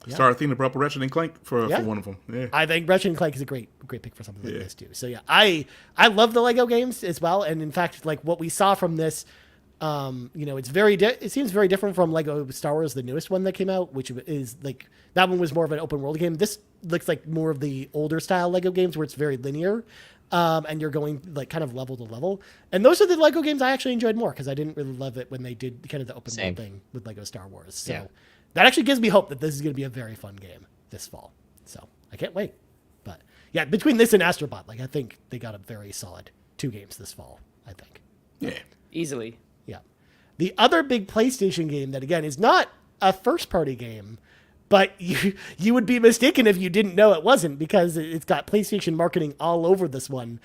Started thinking about Ratchet and Clank for one of them. Yeah. I think Ratchet and Clank is a great pick for something like this too. So yeah, I love the Lego games as well, and in fact, like what we saw from this, it's it seems very different from Lego Star Wars, the newest one that came out, which is like that one was more of an open world game. This looks like more of the older style Lego games where it's very linear, and you're going like kind of level to level. And those are the Lego games I actually enjoyed more because I didn't really love it when they did kind of the open world thing with Lego Star Wars. So that actually gives me hope that this is going to be a very fun game this fall. So I can't wait. But yeah, between this and Astrobot, like I think they got a very solid 2 games this fall, I think. Yeah. Easily. Yeah. The other big PlayStation game that, again, is not a first-party game, but you would be mistaken if you didn't know it wasn't because it's got PlayStation marketing all over this one.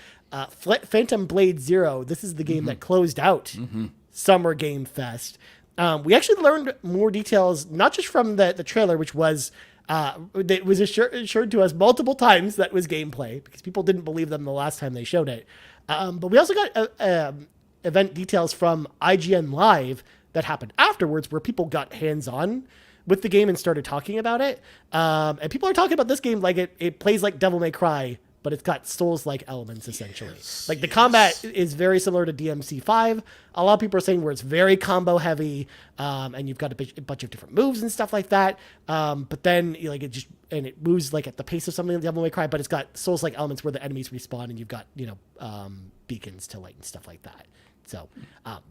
Phantom Blade Zero. This is the game that closed out Summer Game Fest. We actually learned more details, not just from the trailer, which was it was assured to us multiple times that was gameplay because people didn't believe them the last time they showed it. But we also got event details from IGN Live that happened afterwards where people got hands-on with the game and started talking about it. And people are talking about this game like it plays like Devil May Cry, but it's got Souls-like elements, essentially. Like, the combat is very similar to DMC5. A lot of people are saying where it's very combo-heavy, and you've got a bunch of different moves and stuff like that. But then, like, it moves, like, at the pace of something like Devil May Cry, but it's got Souls-like elements where the enemies respawn, and you've got, beacons to light and stuff like that. So,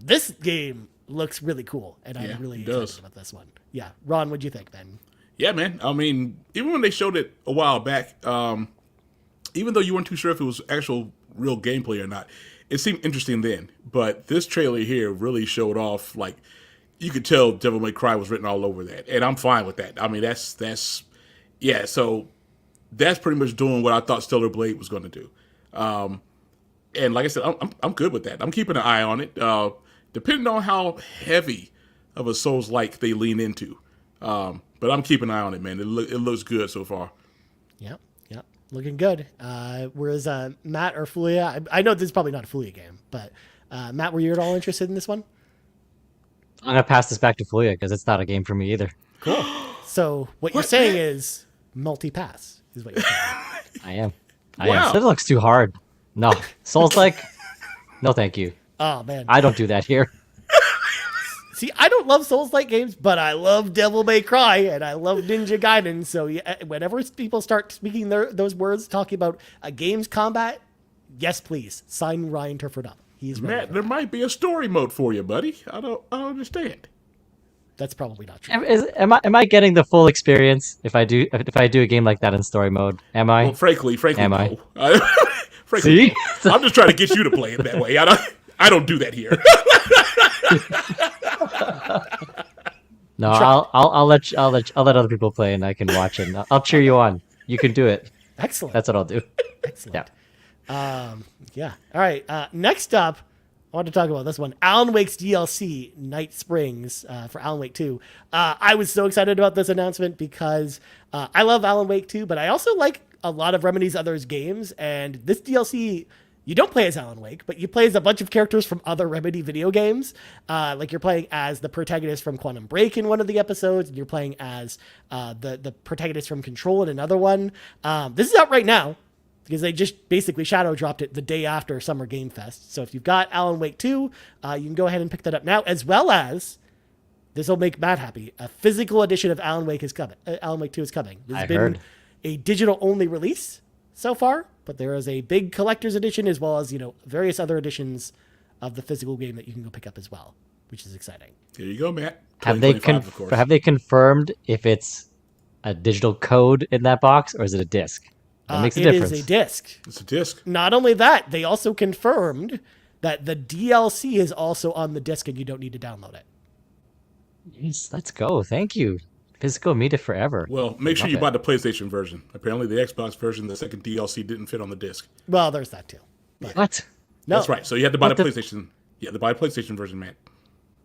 this game looks really cool, and I'm really excited about this one. Yeah. Ron, what'd you think, then? Yeah, man. I mean, even when they showed it a while back, even though you weren't too sure if it was actual real gameplay or not, it seemed interesting then. But this trailer here really showed off, like, you could tell Devil May Cry was written all over that. And I'm fine with that. I mean, so that's pretty much doing what I thought Stellar Blade was going to do. And like I said, I'm good with that. I'm keeping an eye on it, depending on how heavy of a Souls-like they lean into. But I'm keeping an eye on it, man. It looks good so far. Yep. Looking good. Whereas Matt or Fulia, I know this is probably not a Fulia game, but Matt, were you at all interested in this one? I'm going to pass this back to Fulia because it's not a game for me either. Cool. So what you're saying is multi-pass is what you're saying. I am. It looks too hard. No. Souls-like? No, thank you. Oh, man. I don't do that here. See, I don't love Souls-like games, but I love Devil May Cry, and I love Ninja Gaiden. So whenever people start speaking those words, talking about a game's combat, yes, please, sign Ryan Turford up. He's ready. Matt, there might be a story mode for you, buddy. I don't understand. That's probably not true. Am I getting the full experience if I do a game like that in story mode? Am I? Well, frankly, am no. See? No. I'm just trying to get you to play it that way. I don't do that here. No, I'll let other people play and I can watch it. I'll cheer you on. You can do it. Excellent. That's what I'll do. Excellent. Yeah. All right. Next up, I want to talk about this one. Alan Wake's DLC, Night Springs, for Alan Wake 2. I was so excited about this announcement because I love Alan Wake 2, but I also like a lot of Remedy's other games, and this DLC, you don't play as Alan Wake, but you play as a bunch of characters from other Remedy video games. Like you're playing as the protagonist from Quantum Break in one of the episodes, and you're playing as the protagonist from Control in another one. This is out right now because they just basically shadow dropped it the day after Summer Game Fest. So if you've got Alan Wake 2, you can go ahead and pick that up now, as well as, this will make Matt happy, a physical edition of Alan Wake is coming. Alan Wake 2 is coming. There's been a digital-only release so far, but there is a big collector's edition as well as, various other editions of the physical game that you can go pick up as well, which is exciting. Here you go, Matt. Have they confirmed if it's a digital code in that box or is it a disc? That makes a difference. It is a disc. It's a disc. Not only that, they also confirmed that the DLC is also on the disc and you don't need to download it. Yes, let's go. Thank you. Physical media forever. Well, make sure you buy the PlayStation version. Apparently, the Xbox version, the second DLC, didn't fit on the disc. Well, there's that too. But what? No, that's right. So you had to buy the PlayStation. You had to buy the PlayStation version, man.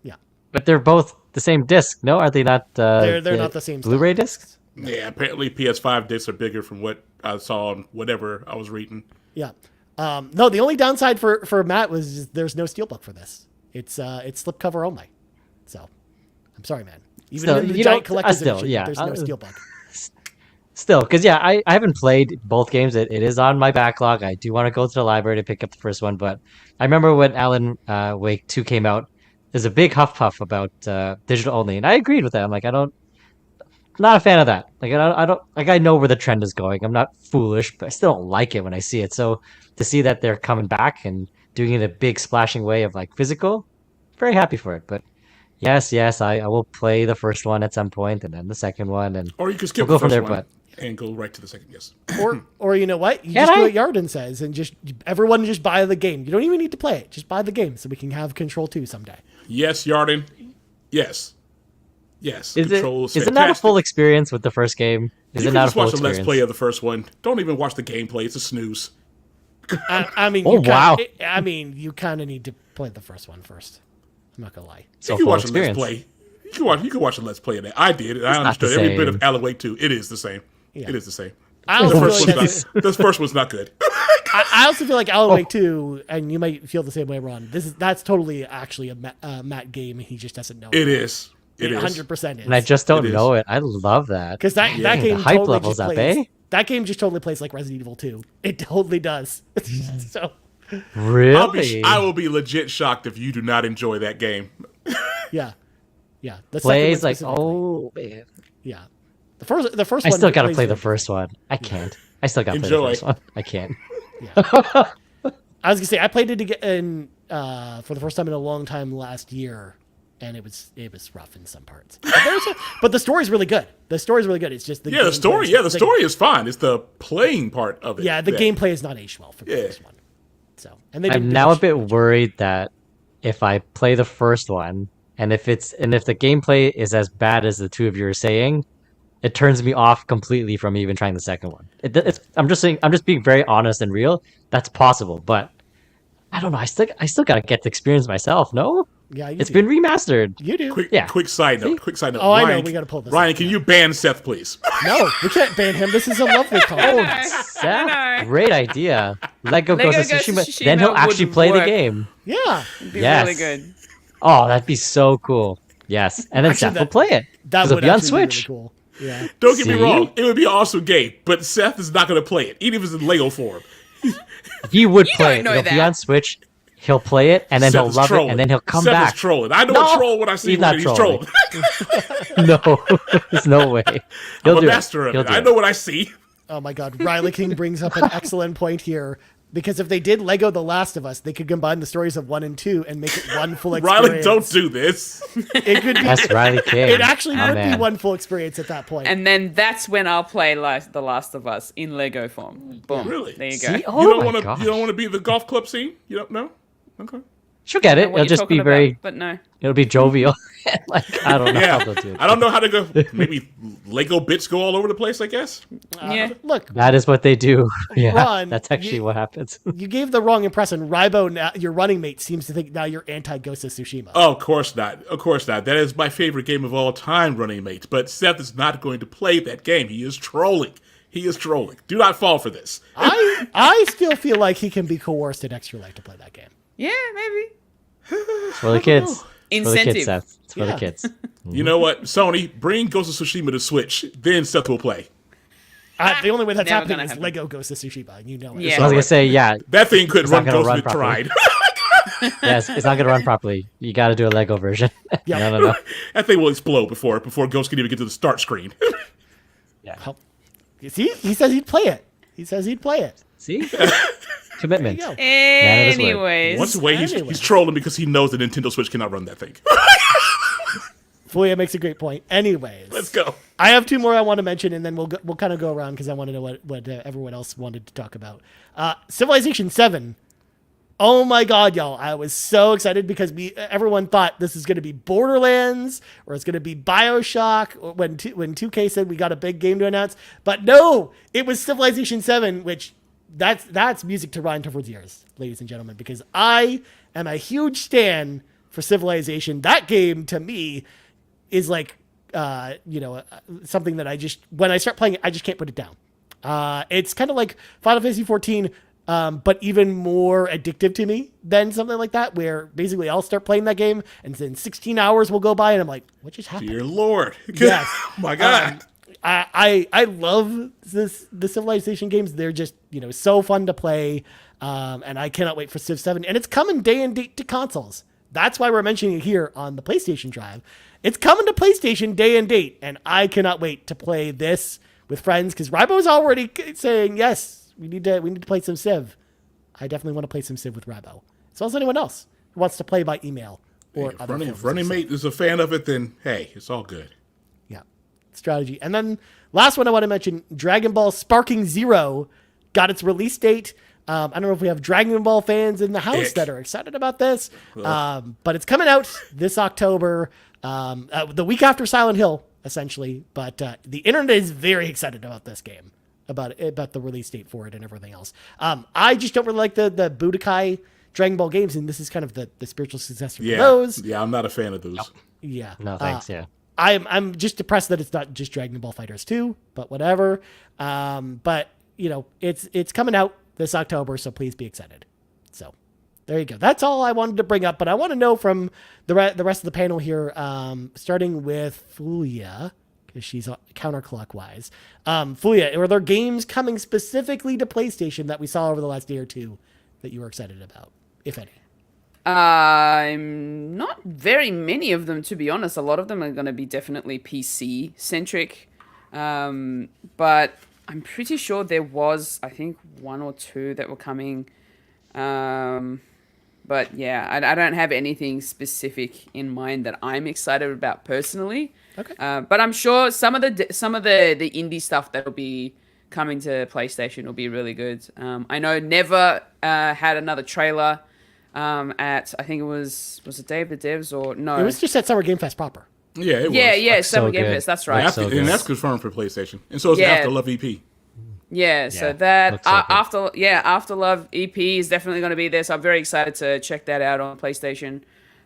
Yeah, but they're both the same disc. No, are they not? They're not the same. Blu-ray discs. Yeah, apparently PS5 discs are bigger from what I saw on whatever I was reading. Yeah. No, the only downside for Matt was just there's no steelbook for this. It's slipcover only. So, I'm sorry, man. Even in the giant collector's edition, there's no steelbook. still, because yeah, I haven't played both games. It is on my backlog. I do want to go to the library to pick up the first one, but I remember when Alan Wake 2 came out, there's a big huff puff about digital only, and I agreed with that. I'm like, not a fan of that. Like I don't like I know where the trend is going. I'm not foolish, but I still don't like it when I see it. So to see that they're coming back and doing it in a big splashing way of like physical, very happy for it. But yes, I will play the first one at some point and then the second one, and Or you could skip we'll the go from first there. one But and go right to the second. Yes. Or you know what? You just do what Yarden says, and just everyone just buy the game. You don't even need to play it. Just buy the game so we can have Control 2 someday. Yes, Yarden. Yes. Yes. Is Control it not a full experience with the first game? Is You it can not a just full watch the experience? Let's Play of the first one. Don't even watch the gameplay. It's a snooze. I mean, Oh, wow. I mean, you kind of need to play the first one first. I'm not gonna lie. So You can full watch experience. a Let's Play. You can watch a Let's Play of that. I did. I not understood the every bit same. of Alan Wake 2. It is the same. Yeah. It is the same. I also The feel like this first one's not good. I also feel like Alan Wake 2, and you might feel the same way, Ron. That's totally actually a Matt game. He just doesn't know. It is. It is. 100% is. And I just don't It is. know it. I love that. Because that game the hype totally levels just up, plays. eh? That game just totally plays like Resident Evil 2. It totally does. So Really? I will be legit shocked if you do not enjoy that game. yeah. The second Plays one like, specifically. oh man. Yeah. The first I one. still gotta plays play the very- first one. I can't. I still gotta play Enjoy. the first one. I can't. I was gonna say I played it again for the first time in a long time last year, and it was rough in some parts. But the story's really good. The story's really good. It's just the Yeah, the story. Yeah, the story is fine. It's the playing part of it. Yeah, the gameplay is not aged well for the Yeah. first one. So, and they I'm didn't now a finish- bit worried that if I play the first one and if the gameplay is as bad as the two of you are saying, it turns me off completely from even trying the second one. I'm just being very honest and real. That's possible, but I don't know. I still gotta get the experience myself. No, Yeah, you it's do. been remastered. You do. Quick side note. Quick side note. Oh, I know, Ryan, we gotta pull this Ryan, up. can you ban Seth, please? No, we can't ban him. This is a lovely call. Seth, great idea. Lego Lego goes to Goes to Tsushima. Tsushima Then he'll actually would play the work. game. Yeah, It'd be Yes. really good. Oh, that'd be so cool. Yes, and then Actually, Seth will that- play it. that 'Cause it'll would be on actually Switch. be really cool. Yeah. Don't get me See? wrong. It would be an awesome game, but Seth is not going to play it, even if it's in Lego form. He would You play don't it. know It'll be that. on Switch. He'll play it, and then Seth he'll is love trolling. it, and then he'll come Seth back. is trolling. I know No, a troll when I see he's one. not He's trolling. trolling. No, there's no way. He'll I'm do a master it. of He'll it. do I it. know what I see. Oh my God, Riley King brings up an excellent point here. Because if they did Lego The Last of Us, they could combine the stories of 1 and 2 and make it one full experience. Riley, don't do this. It could be. That's Riley King. It actually My would be man. one full experience at that point. And then that's when I'll play The Last of Us in Lego form. Boom. Really? There you go. See? Oh You don't my want to. gosh. You don't want to be the golf club scene. You don't know. Okay. She'll get I it. know what It'll you're just be talking very. about, but no. It'll be jovial. Like I don't know how they'll do Yeah. it. I don't know how to go. Maybe Lego bits go all over the place. I guess. Yeah. Look, That is what they do. Yeah, Ron, that's actually what happens. you gave the wrong impression. Rybo, now, your running mate, seems to think now you're anti-Ghost of Tsushima. Oh, of course not. Of course not. That is my favorite game of all time, Running Mate. But Seth is not going to play that game. He is trolling. He is trolling. Do not fall for this. I still feel like he can be coerced in Extra Life to play that game. Yeah, maybe. It's for the kids. It's for the Incentive. kids, Seth. It's for Yeah. the kids. You know what, Sony? Bring Ghost of Tsushima to Switch. Then Seth will play. The only way that's Never happening gonna is happen. Lego Ghost of Tsushima. You know it. Yeah. I was gonna say, yeah, That thing couldn't It's not run gonna Ghost run if it properly. tried. yes, it's not gonna run properly. You got to do a Lego version. Yeah. No. That thing will explode before Ghost can even get to the start screen. Help. You see, he says he'd play it. He says he'd play it. See, commitment. There you go. Man of his word. Anyways. Once away, Anyway. he's trolling because he knows the Nintendo Switch cannot run that thing. Fuya makes a great point. Anyways, Let's go. I have two more I want to mention, and then we'll kind of go around because I want to know what everyone else wanted to talk about. Civilization 7. Oh my God, y'all! I was so excited because everyone thought this is going to be Borderlands or it's going to be BioShock when 2K said we got a big game to announce, but no, it was Civilization 7, which that's music to Ryan Tuford's ears, ladies and gentlemen, because I am a huge stan for Civilization. That game to me is like something that when I start playing it, I just can't put it down. It's kind of like Final Fantasy 14, but even more addictive to me than something like that, where basically I'll start playing that game and then 16 hours will go by and I'm like, what just happened? Dear Lord. Yes. Oh my God. I love the Civilization games. They're just, so fun to play. And I cannot wait for Civ 7. And it's coming day and date to consoles. That's why we're mentioning it here on the PlayStation Drive. It's coming to PlayStation day and date. And I cannot wait to play this with friends, because Rybo's already saying, yes, we need to play some Civ. I definitely want to play some Civ with Rybo. As well as anyone else who wants to play by email or Hey, other if Running Mate is a fan of it, then hey, it's all good. Yeah. Strategy. And then last one I want to mention, Dragon Ball Sparking Zero got its release date. I don't know if we have Dragon Ball fans in the house that are excited about this, but it's coming out this October, the week after Silent Hill, essentially. But the internet is very excited about this game, about the release date for it and everything else. I just don't really like the Budokai Dragon Ball games, and this is kind of the spiritual successor to those. Yeah, I'm not a fan of those. Yeah. No, thanks. Yeah. I'm just depressed that it's not just Dragon Ball Fighters 2, but whatever. But it's coming out this October, so please be excited. So there you go. That's all I wanted to bring up, but I want to know from the rest of the panel here, starting with Fulia, because she's counterclockwise. Fulia, are there games coming specifically to PlayStation that we saw over the last day or two that you were excited about, if any? Not very many of them, to be honest. A lot of them are going to be definitely PC centric. But I'm pretty sure there was, I think, 1 or 2 that were coming. But yeah, I don't have anything specific in mind that I'm excited about personally. Okay. But I'm sure some of the indie stuff that'll be coming to PlayStation will be really good. I know Never had another trailer at, I think it was it Day of the Devs or no? It was just at Summer Game Fest proper. Yeah, it was. Yeah, Summer so Game good. Fest, that's right. And that's confirmed for PlayStation. And so is After Love EP. Yeah, so that looks so good. After Love EP is definitely going to be there. So I'm very excited to check that out on PlayStation.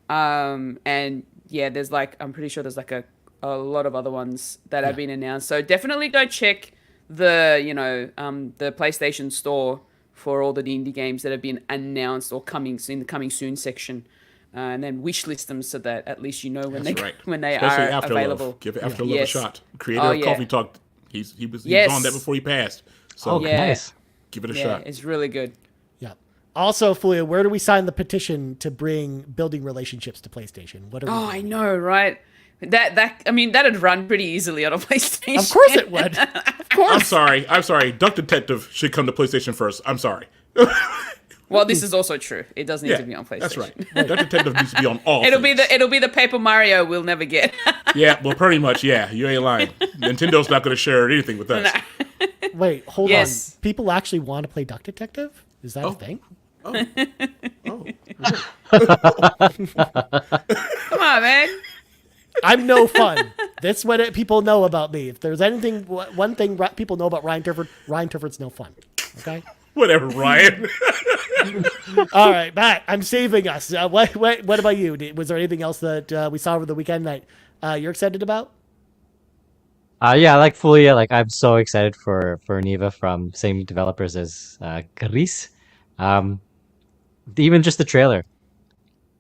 And yeah, there's I'm pretty sure there's a lot of other ones that have been announced. So definitely go check the PlayStation Store for all the indie games that have been announced or in the coming soon section. And then wishlist them so that at least you know when they Especially are After available. Love. Give After Love a shot. Creator of yeah. Coffee Talk. He was on that before he passed. So Nice. give it a shot. It's really good. Yeah. Also, Fulia, where do we sign the petition to bring building relationships to PlayStation? What are we doing? I know, right? That'd run pretty easily on a PlayStation. Of course it would. Of course. I'm sorry. Duck Detective should come to PlayStation first. I'm sorry. Well, this is also true. It does need to be on PlayStation. That's right. Duck Detective needs to be on all. It'll be the Paper Mario we'll never get. Yeah, well, pretty much. Yeah, you ain't lying. Nintendo's not going to share anything with us. Wait, hold Yes. on. People actually want to play Duck Detective? Is that a thing? Oh. Come on, man. I'm no fun. That's what people know about me. If there's one thing people know about Ryan Turford's no fun. Okay? Whatever, Ryan. All right, Matt, I'm saving us. What about you? Was there anything else that we saw over the weekend that you're excited about? Yeah, like Fulia, I'm so excited for Neva from same developers as Reese. Even just the trailer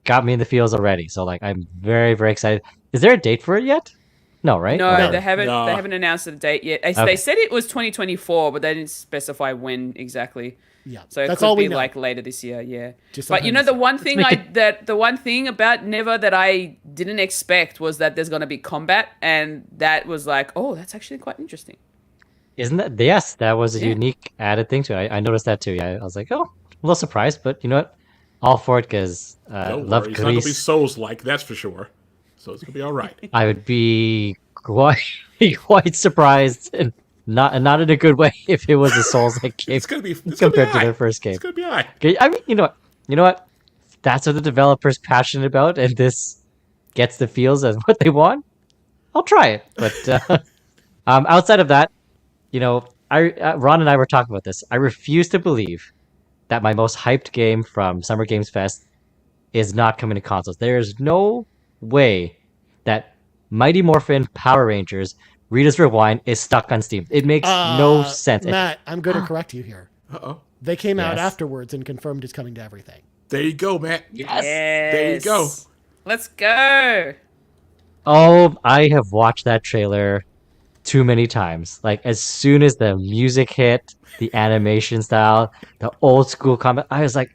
got me in the feels already. So I'm very, very excited. Is there a date for it yet? No, right? No, they haven't. They haven't announced a date yet. They said it was 2024, but they didn't specify when exactly. Yeah, so it that's could all we be know. Later this year. Yeah, Just but sometimes- the one thing about Never that I didn't expect was that there's gonna be combat, and that was oh, that's actually quite interesting. Isn't that? Yes, that was a unique added thing to it. I noticed that too. Yeah, I was oh, a little surprised, but you know what? All for it because Don't love worry. It's not going to be Grease. Souls-like, that's for sure. So it's going to be all right. I would be quite surprised, and not in a good way, if it was a Souls-like game It's going to be compared to their first game. It's going to be all right. Okay, I mean, you know what? That's what the developer's passionate about, and this gets the feels of what they want. I'll try it, but outside of that, Ron and I were talking about this. I refuse to believe that my most hyped game from Summer Games Fest is not coming to consoles. There is no way that Mighty Morphin Power Rangers Rita's Rewind is stuck on Steam. It makes no sense. Matt, I'm going to correct you here. Uh-oh. They came out Yes. afterwards and confirmed it's coming to everything. There you go, Matt. Yes. There you go. Let's go. Oh, I have watched that trailer too many times. Like as soon as the music hit, the animation style, the old school combat, I was like,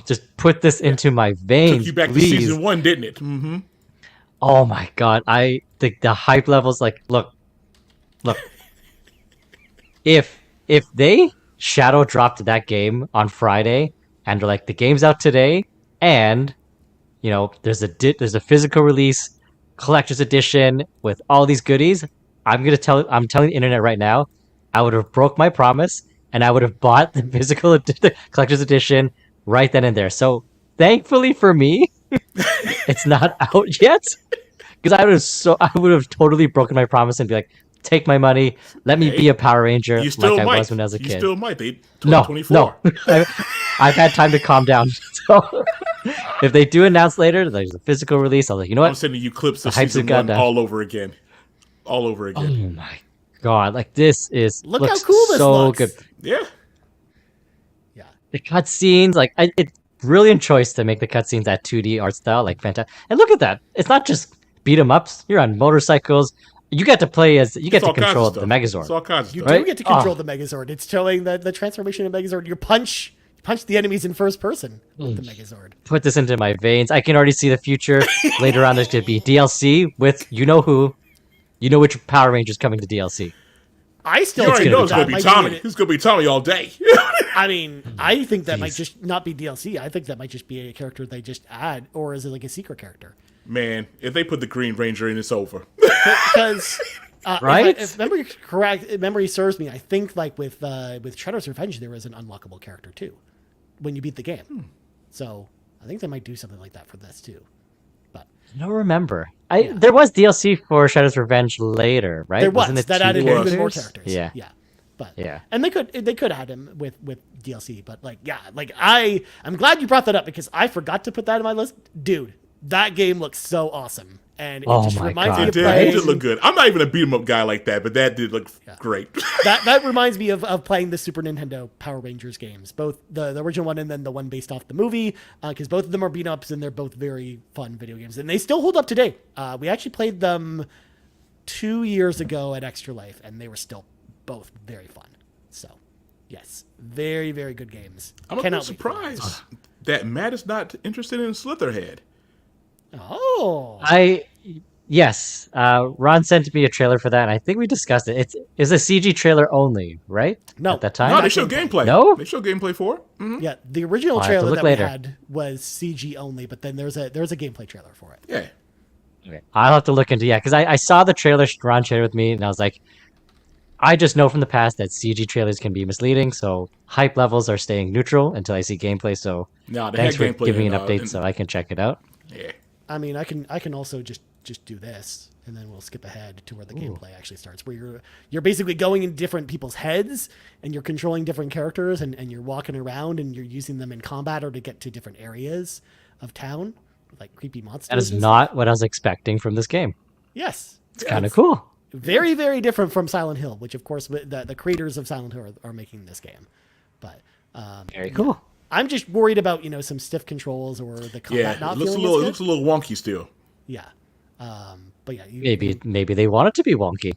just put this into my veins, Took you back please. to season 1, didn't it? Mm-hmm. Oh my god, the hype levels, like, look. If they shadow dropped that game on Friday and they're like, the game's out today, and there's a physical release, collector's edition with all these goodies, I'm telling the internet right now, I would have broke my promise and I would have bought the the collector's edition right then and there. So thankfully for me, it's not out yet, because I would have totally broken my promise and be like, take my money, let me be a Power Ranger You still like might. I was when I was a kid. You still might. They No. 2024. I've had time to calm down. So if they do announce later there's a physical release, I'll like, you know what? I'm sending you clips of The hype's season gone 1 down. all over again. All over Oh again. my god! Like this Look how looks cool this so looks. good. Yeah. Yeah. The cutscenes, like it's brilliant choice to make the cutscenes that 2D art style, like fantastic. And look at that! It's not just beat 'em ups. You're on motorcycles. You get to play as It's all kinds of control the stuff. Megazord. It's all kinds of You stuff. Right? do get to control the Megazord. It's showing the transformation of Megazord. You punch the enemies in first person with the Megazord. Put this into my veins. I can already see the future. Later on, there's going to be DLC with who. You know which Power Ranger's coming to DLC. I still You already think know it's that going to be might Tommy. it. It's going to be Tommy all day. I mean, I think that might just not be DLC. I think that might just be a character they just add, or is it like a secret character? Man, if they put the Green Ranger in, it's over. Because Right? if memory serves me, I think like with Shredder's Revenge there is an unlockable character too when you beat the game. So I think they might do something like that for this too. But I don't remember. There was DLC for Shredder's Revenge later, right? there was Wasn't it that 2 added characters? even more characters. Yeah. Yeah. But Yeah. and they could add him with DLC, but I'm glad you brought that up because I forgot to put that in my list. Dude, that game looks so awesome. And it Oh just my reminds God. me It of did, playing. it did look good. I'm not even a beat 'em up guy like that, but that did look great. that reminds me of playing the Super Nintendo Power Rangers games, both the original one and then the one based off the movie, because both of them are beat ups and they're both very fun video games, and they still hold up today. We actually played them 2 years ago at Extra Life, and they were still both very fun. So, yes, very very good games. I'm a Cannot bit wait for those. surprised that Matt is not interested in Slitherhead. Oh, Yes. Ron sent me a trailer for that, and I think we discussed it. It's a CG trailer only, right? No. At that time? No, Not they show gameplay. gameplay. No? They show gameplay for it. Mhm. yeah, the original I'll have to trailer look that later. we had was CG only, but then there's a gameplay trailer for it. Yeah. Okay. I'll have to look into because I saw the trailer Ron shared with me, and I was like, I just know from the past that CG trailers can be misleading, so hype levels are staying neutral until I see gameplay. So No, they thanks had for gameplay giving me in, an update in- so I can check it out. Yeah. I mean, I can also just do this, and then we'll skip ahead to where the gameplay actually starts, where you're basically going in different people's heads, and you're controlling different characters, and you're walking around, and you're using them in combat or to get to different areas of town, like creepy monsters. That is and not what I was expecting from this game. stuff. Yes, It's kind of cool. very very different from Silent Hill, which of course the creators of Silent Hill are making this game, but. Very cool. I'm just worried about some stiff controls or the combat Yeah. not It looks a feeling little. It as looks good. a little wonky still. Yeah, but yeah, Maybe they want it to be wonky.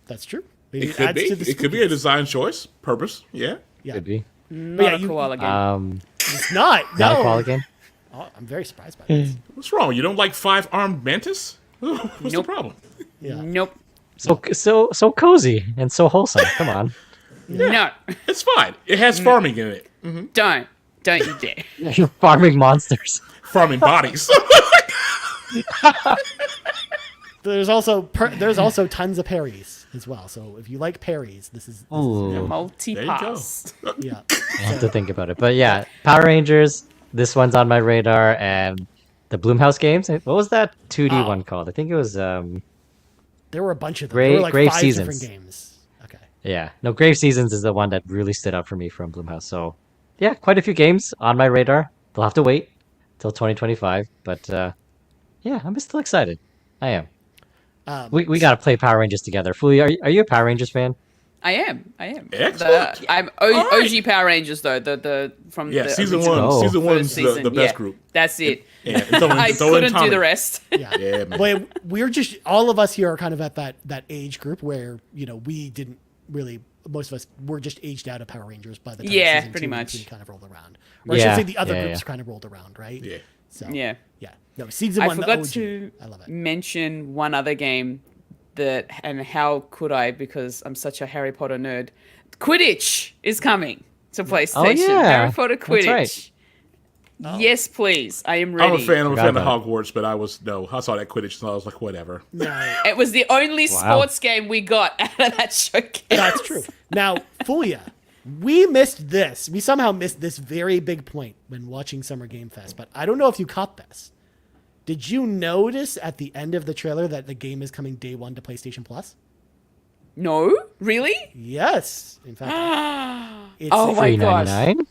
that's true. Maybe It could adds be. to the It could be a spookiness. design choice. Purpose. Yeah. Yeah. Could be. Not yeah, a koala game. It's not. Not a No. koala game. Oh, I'm very surprised by this. What's wrong? You don't like 5-armed mantis? What's the Nope. problem? Yeah. Nope. So cozy and so wholesome. Come on. No. It's fine. It has farming in it. Don't you dare. You're farming monsters. Farming bodies. There's also tons of parries as well. So if you like parries, this is Ooh. Multi-pass. yeah. I have to think about it. But yeah, Power Rangers, this one's on my radar, and the Bloomhouse games. What was that 2D one called? I think it was There were a bunch of them. Grave- there were like Grave 5 Seasons. different games. Okay. yeah. No, Grave Seasons is the one that really stood out for me from Bloomhouse. So yeah, quite a few games on my radar. They'll have to wait till 2025, but yeah, I'm still excited. I am. We gotta play Power Rangers together. Fully, are you a Power Rangers fan? I am. Excellent. I'm right. OG Power Rangers though. The from Yeah, the season original one. Season one's first season. the best group. That's it. Yeah, I couldn't do the rest. Yeah, man. Well, we're just all of us here are kind of at that age group where we didn't really. Most of us were just aged out of Power Rangers by the time season pretty 2 much kind of rolled around, or I should say the other groups kind of rolled around, right? Yeah. So Yeah. No, season I one. forgot the OG, to I love it. mention one other game and how could I, because I'm such a Harry Potter nerd. Quidditch is coming to PlayStation. Harry Potter Quidditch. That's right. Yes, please. I am ready. I'm a fan of Forgot Hogwarts, but I saw that Quidditch, and I was like, whatever. No, It was the only sports game we got out of that showcase. that's true. Now, Fulia, we missed this. We somehow missed this very big point when watching Summer Game Fest, but I don't know if you caught this. Did you notice at the end of the trailer that the game is coming day one to PlayStation Plus? No? Really? Yes. In fact, it's Oh my gosh. $3.99.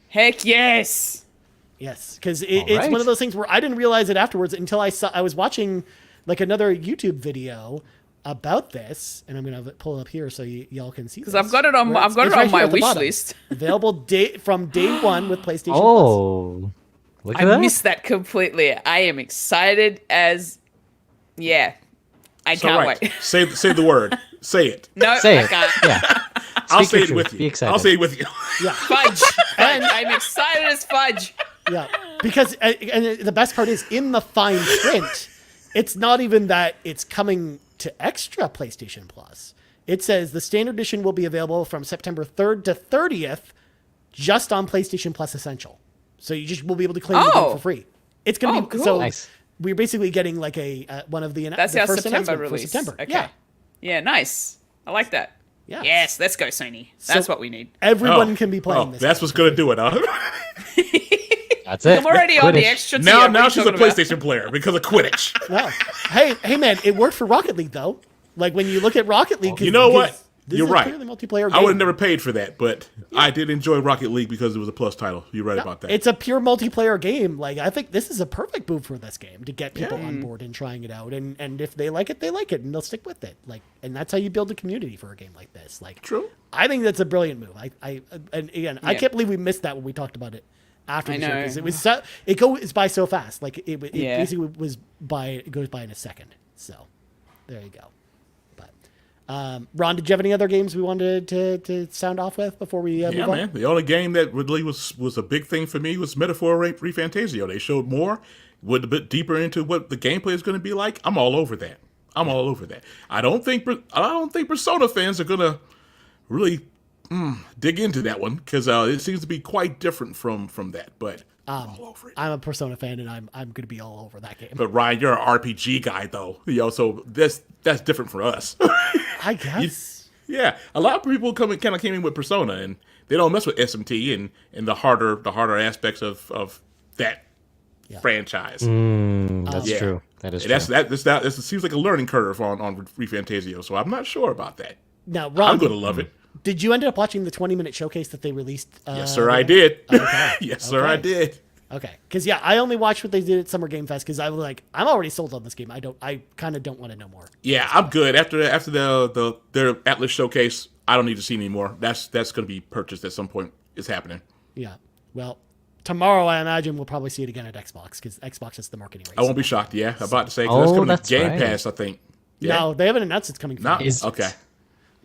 Heck yes. yes, because it's one of those things where I didn't realize it afterwards until I was watching like another YouTube video about this, and I'm gonna pull it up here so y'all can see. Because I've got it on my wish list. Available from day one with PlayStation Plus. Oh, look at I that. missed that completely. I am excited as I can't wait. Say the word. Say it. No, Say I it. can't. Yeah. I'll Speak say your it truth. with you. Be excited. I'll say it with you. Yeah. Fudge. I'm excited as fudge. Yeah, because and the best part is in the fine print, it's not even that it's coming to extra PlayStation Plus. It says the standard edition will be available from September 3rd to 30th, just on PlayStation Plus Essential. So you just will be able to claim the game for free. It's gonna be cool. so. Nice. We're basically getting like one of the That's the our first September announcement release. for September. Okay. Yeah, nice. I like that. Yeah. Yes, let's go, Sony. That's what we need. Everyone can be playing this. That's what's gonna do it, huh? That's it. I'm already on the Quidditch. extra tier. What are now you she's a talking about? PlayStation player because of Quidditch. Wow. Hey man, it worked for Rocket League though. Like when you look at Rocket League, You know what? This You're is a right. clearly multiplayer game. I would have never paid for that, but I did enjoy Rocket League because it was a plus title. You're right about that. It's a pure multiplayer game. Like I think this is a perfect move for this game to get people on board and trying it out. And if they like it, they like it, and they'll stick with it. Like, and that's how you build a community for a game like this. Like, True. I think that's a brilliant move. And again, I can't believe we missed that when we talked about it after the show because it was it goes by so fast. Like it basically goes by in a second. So there you go. Ron, did you have any other games we wanted to sound off with before we move on? Man. The only game that really was a big thing for me was Metaphor Refantasio. They showed more, went a bit deeper into what the gameplay is going to be like. I'm all over that. I don't think Persona fans are going to really dig into that one because it seems to be quite different from that. But I'm all over it. I'm a Persona fan, and I'm going to be all over that game. But Ryan, you're an RPG guy though, so that's different for us. I guess. Yeah, a lot of people came in with Persona, and they don't mess with SMT and the harder aspects of that franchise. That's true. That is true. That seems like a learning curve on Refantasio, so I'm not sure about that. Now, Ron, I'm gonna love it. Did you end up watching the 20-minute showcase that they released? Yes, sir, I did. Okay. Yes, sir, I did. Okay, because I only watched what they did at Summer Game Fest because I was like, I'm already sold on this game. I kind of don't want to know more. Yeah, I'm good after their Atlas showcase. I don't need to see any more. That's going to be purchased at some point. It's happening. Yeah. Well, tomorrow I imagine we'll probably see it again at Xbox because Xbox is the marketing race. I won't be shocked. Yeah, I'm about to say 'cause that's coming to Game Pass. I think. Yeah. No, they haven't announced it's coming. No. Okay.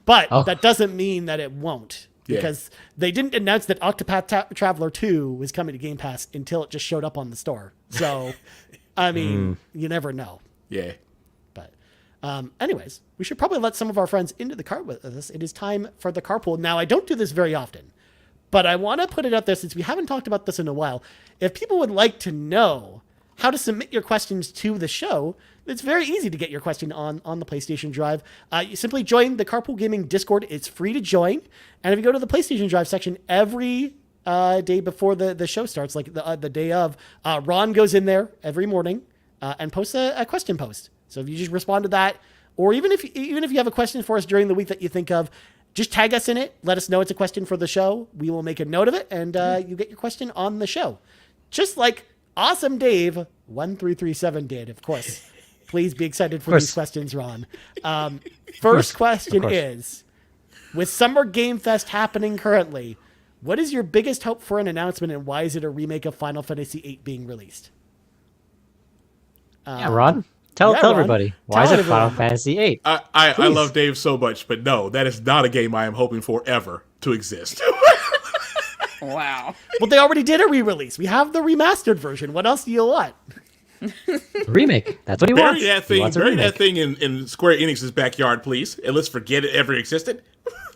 But that doesn't mean that it won't. Yeah. Because they didn't announce that Octopath Traveler 2 was coming to Game Pass until it just showed up on the store. So, I mean, you never know. Yeah. But anyways, we should probably let some of our friends into the car with us. It is time for the carpool. Now, I don't do this very often, but I want to put it out there since we haven't talked about this in a while. If people would like to know how to submit your questions to the show, it's very easy to get your question on the PlayStation Drive. You simply join the Carpool Gaming Discord. It's free to join. And if you go to the PlayStation Drive section every day before the show starts, like the day of, Ron goes in there every morning and posts a question post. So if you just respond to that, or even if you have a question for us during the week that you think of, just tag us in it. Let us know it's a question for the show. We will make a note of it, and you get your question on the show. Just like Awesome Dave 1337 did, of course. Please be excited for these questions, Ron. First question is, with Summer Game Fest happening currently, what is your biggest hope for an announcement, and why is it a remake of Final Fantasy VIII being released? Yeah, Ron. Tell Ron. everybody. Why is it Final Fantasy VIII? I love Dave so much, but no, that is not a game I am hoping for ever to exist. Wow. Well, they already did a re-release. We have the remastered version. What else do you want? Remake. That's what he wants. Bury that thing in Square Enix's backyard, please, and let's forget it ever existed.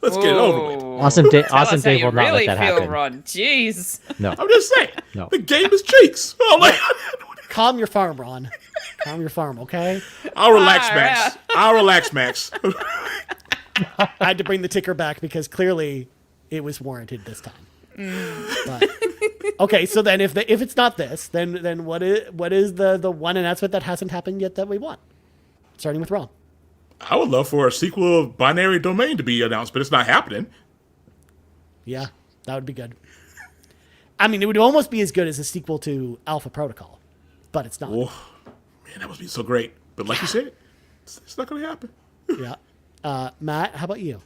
Let's get it over with. Awesome Dave Tell will not really let that feel, happen. Ron. Jeez. No. I'm just saying. No. The game is cheeks. Oh my Calm your farm, Ron. Calm your farm, okay? I'll relax, Max. I'll relax, Max. I had to bring the ticker back because clearly it was warranted this time. But, okay, so then if it's not this, then what is the one announcement that hasn't happened yet that we want? Starting with Ron. I would love for a sequel of Binary Domain to be announced, but it's not happening. Yeah, that would be good. I mean, it would almost be as good as a sequel to Alpha Protocol, but it's not. Oh, man, that would be so great. But like you said, it's not going to happen. Yeah. Matt, how about you?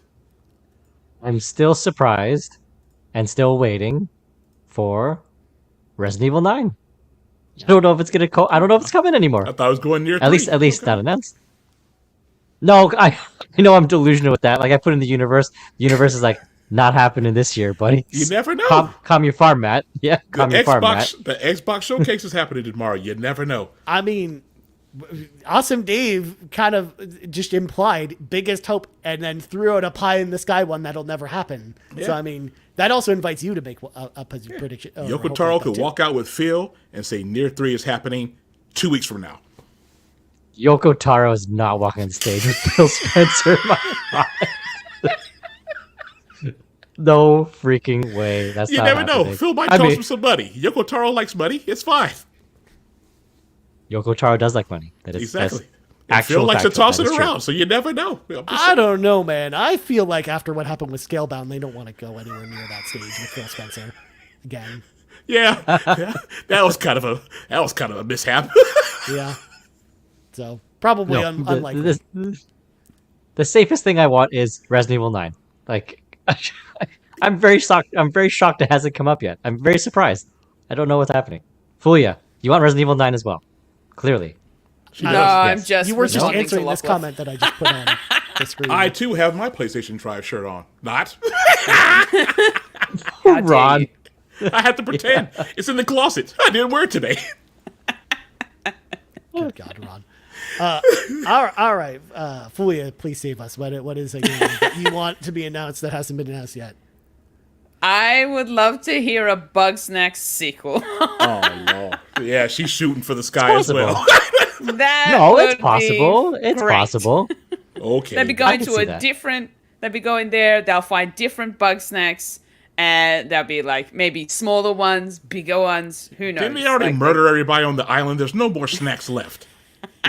I'm still surprised and still waiting for Resident Evil 9. I don't know if it's I don't know if it's coming anymore. I thought it was going near At least okay. not announced. No, I know I'm delusional with that. Like I put in the universe. The universe is like not happening this year, buddy. You never know. Calm your farm, Matt. Yeah, calm your farm, Matt. The Xbox Showcase is happening tomorrow. You never know. I mean, Awesome Dave kind of just implied biggest hope and then threw out a pie in the sky one that'll never happen. Yeah. So, I mean, that also invites you to make a prediction. Yoko Taro could walk out with Phil and say Near 3 is happening 2 weeks from now. Yoko Taro is not walking on stage with Phil Spencer. No freaking way. That's you not never happening. know. Phil might toss him some money. Yoko Taro likes money. It's fine. Yoko Taro does like money. That is exactly. That's Phil likes to toss it true. around, so you never know. I don't know, man. I feel like after what happened with Scalebound, they don't want to go anywhere near that stage with Phil Spencer again. Yeah, that was kind of a mishap. Yeah. So probably unlikely. The safest thing I want is Resident Evil 9. Like, I'm very shocked. I'm very shocked it hasn't come up yet. I'm very surprised. I don't know what's happening. Fulia, you want Resident Evil 9 as well? Clearly. No, I'm just. You were just responding answering to this comment that I just put on the screen. I too have my PlayStation 5 shirt on. Not. Ron. I had to pretend. It's in the closet. I didn't wear it today. Good God, Ron. All right, Fulia, please save us. What is a game that you want to be announced that hasn't been announced yet? I would love to hear a Bugsnax sequel. Oh no! Yeah, she's shooting for the sky as well. It's possible. It's possible. Okay. They'd be going to a different. They'd be going there. They'll find different Bugsnax, and there'll be like maybe smaller ones, bigger ones. Who knows? Didn't they already murder everybody on the island? There's no more snacks left.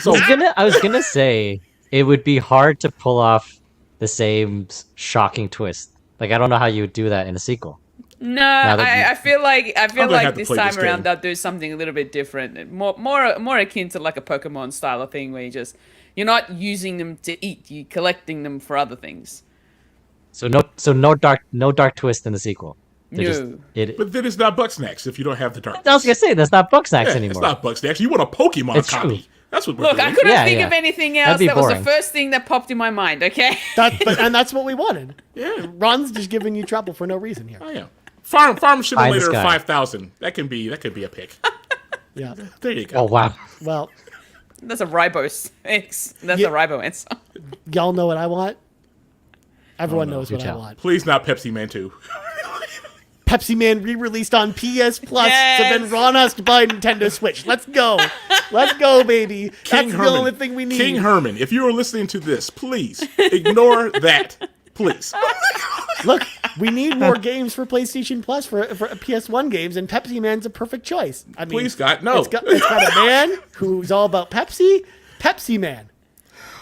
So I was gonna say it would be hard to pull off the same shocking twist. Like I don't know how you would do that in a sequel. No, I feel like this time around they'll do something a little bit different, more akin to like a Pokemon style of thing where you're not using them to eat, you're collecting them for other things. So no dark twist in the sequel. No. But then it's not Bugsnax if you don't have the dark. I was gonna say that's not Bugsnax anymore. It's not Bugsnax. You want a Pokemon copy. True. That's what we're Look, doing. I couldn't think of anything else. That was the first thing that popped in my mind, okay? And that's what we wanted. Yeah. Ron's just giving you trouble for no reason here. I am. Farm Simulator 5000. That could be a pick. Yeah. There you go. Oh wow. Well, that's a Ribos. That's a Ribo answer. Y'all know what I want? Everyone knows what I want. Please not Pepsi Man 2. Pepsi Man re-released on PS Plus, so then Ron has to buy Nintendo Switch. Let's go. Let's go, baby. That's the only thing we need. King Herman, if you are listening to this, please ignore that. Please. Look, we need more games for PlayStation Plus for PS1 games, and Pepsi Man's a perfect choice. I mean, please, God, no. It's got a man who's all about Pepsi. Pepsi Man.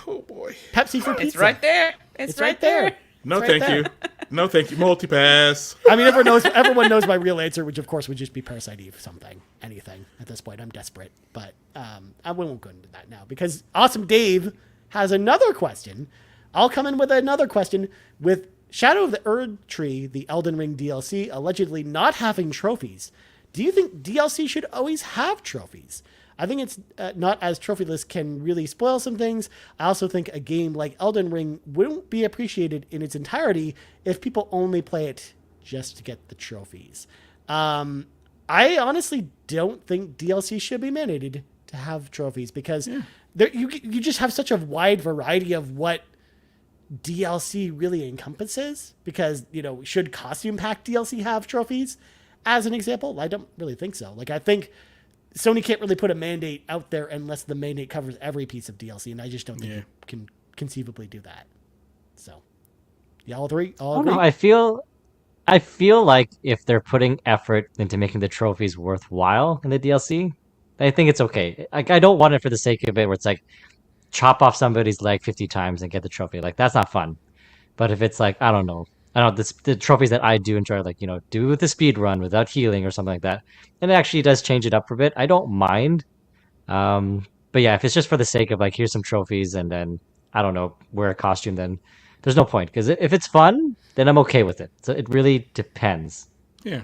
Oh, boy. Pepsi for pizza. It's right there. It's right there. No, thank you. No, thank you. Multipass. I mean, everyone knows my real answer, which of course would just be Parasite Eve, anything. At this point, I'm desperate, but I won't go into that now because Awesome Dave has another question. I'll come in with another question with Shadow of the Erd Tree, the Elden Ring DLC, allegedly not having trophies. Do you think DLC should always have trophies? I think it's not as trophyless can really spoil some things. I also think a game like Elden Ring wouldn't be appreciated in its entirety if people only play it just to get the trophies. I honestly don't think DLC should be mandated to have trophies because you just have such a wide variety of what DLC really encompasses. Because, should costume pack DLC have trophies? As an example, I don't really think so. Like, I think Sony can't really put a mandate out there unless the mandate covers every piece of DLC, and I just don't think you can conceivably do that. So, all agree? No, I feel like if they're putting effort into making the trophies worthwhile in the DLC, I think it's okay. Like, I don't want it for the sake of it, where it's like chop off somebody's leg 50 times and get the trophy. Like, that's not fun. But if it's like, I don't know, the trophies that I do enjoy, like, do with the speed run without healing or something like that, and it actually does change it up for a bit. I don't mind. But yeah, if it's just for the sake of like, here's some trophies and then, I don't know, wear a costume, then there's no point. Because if it's fun, then I'm okay with it. So it really depends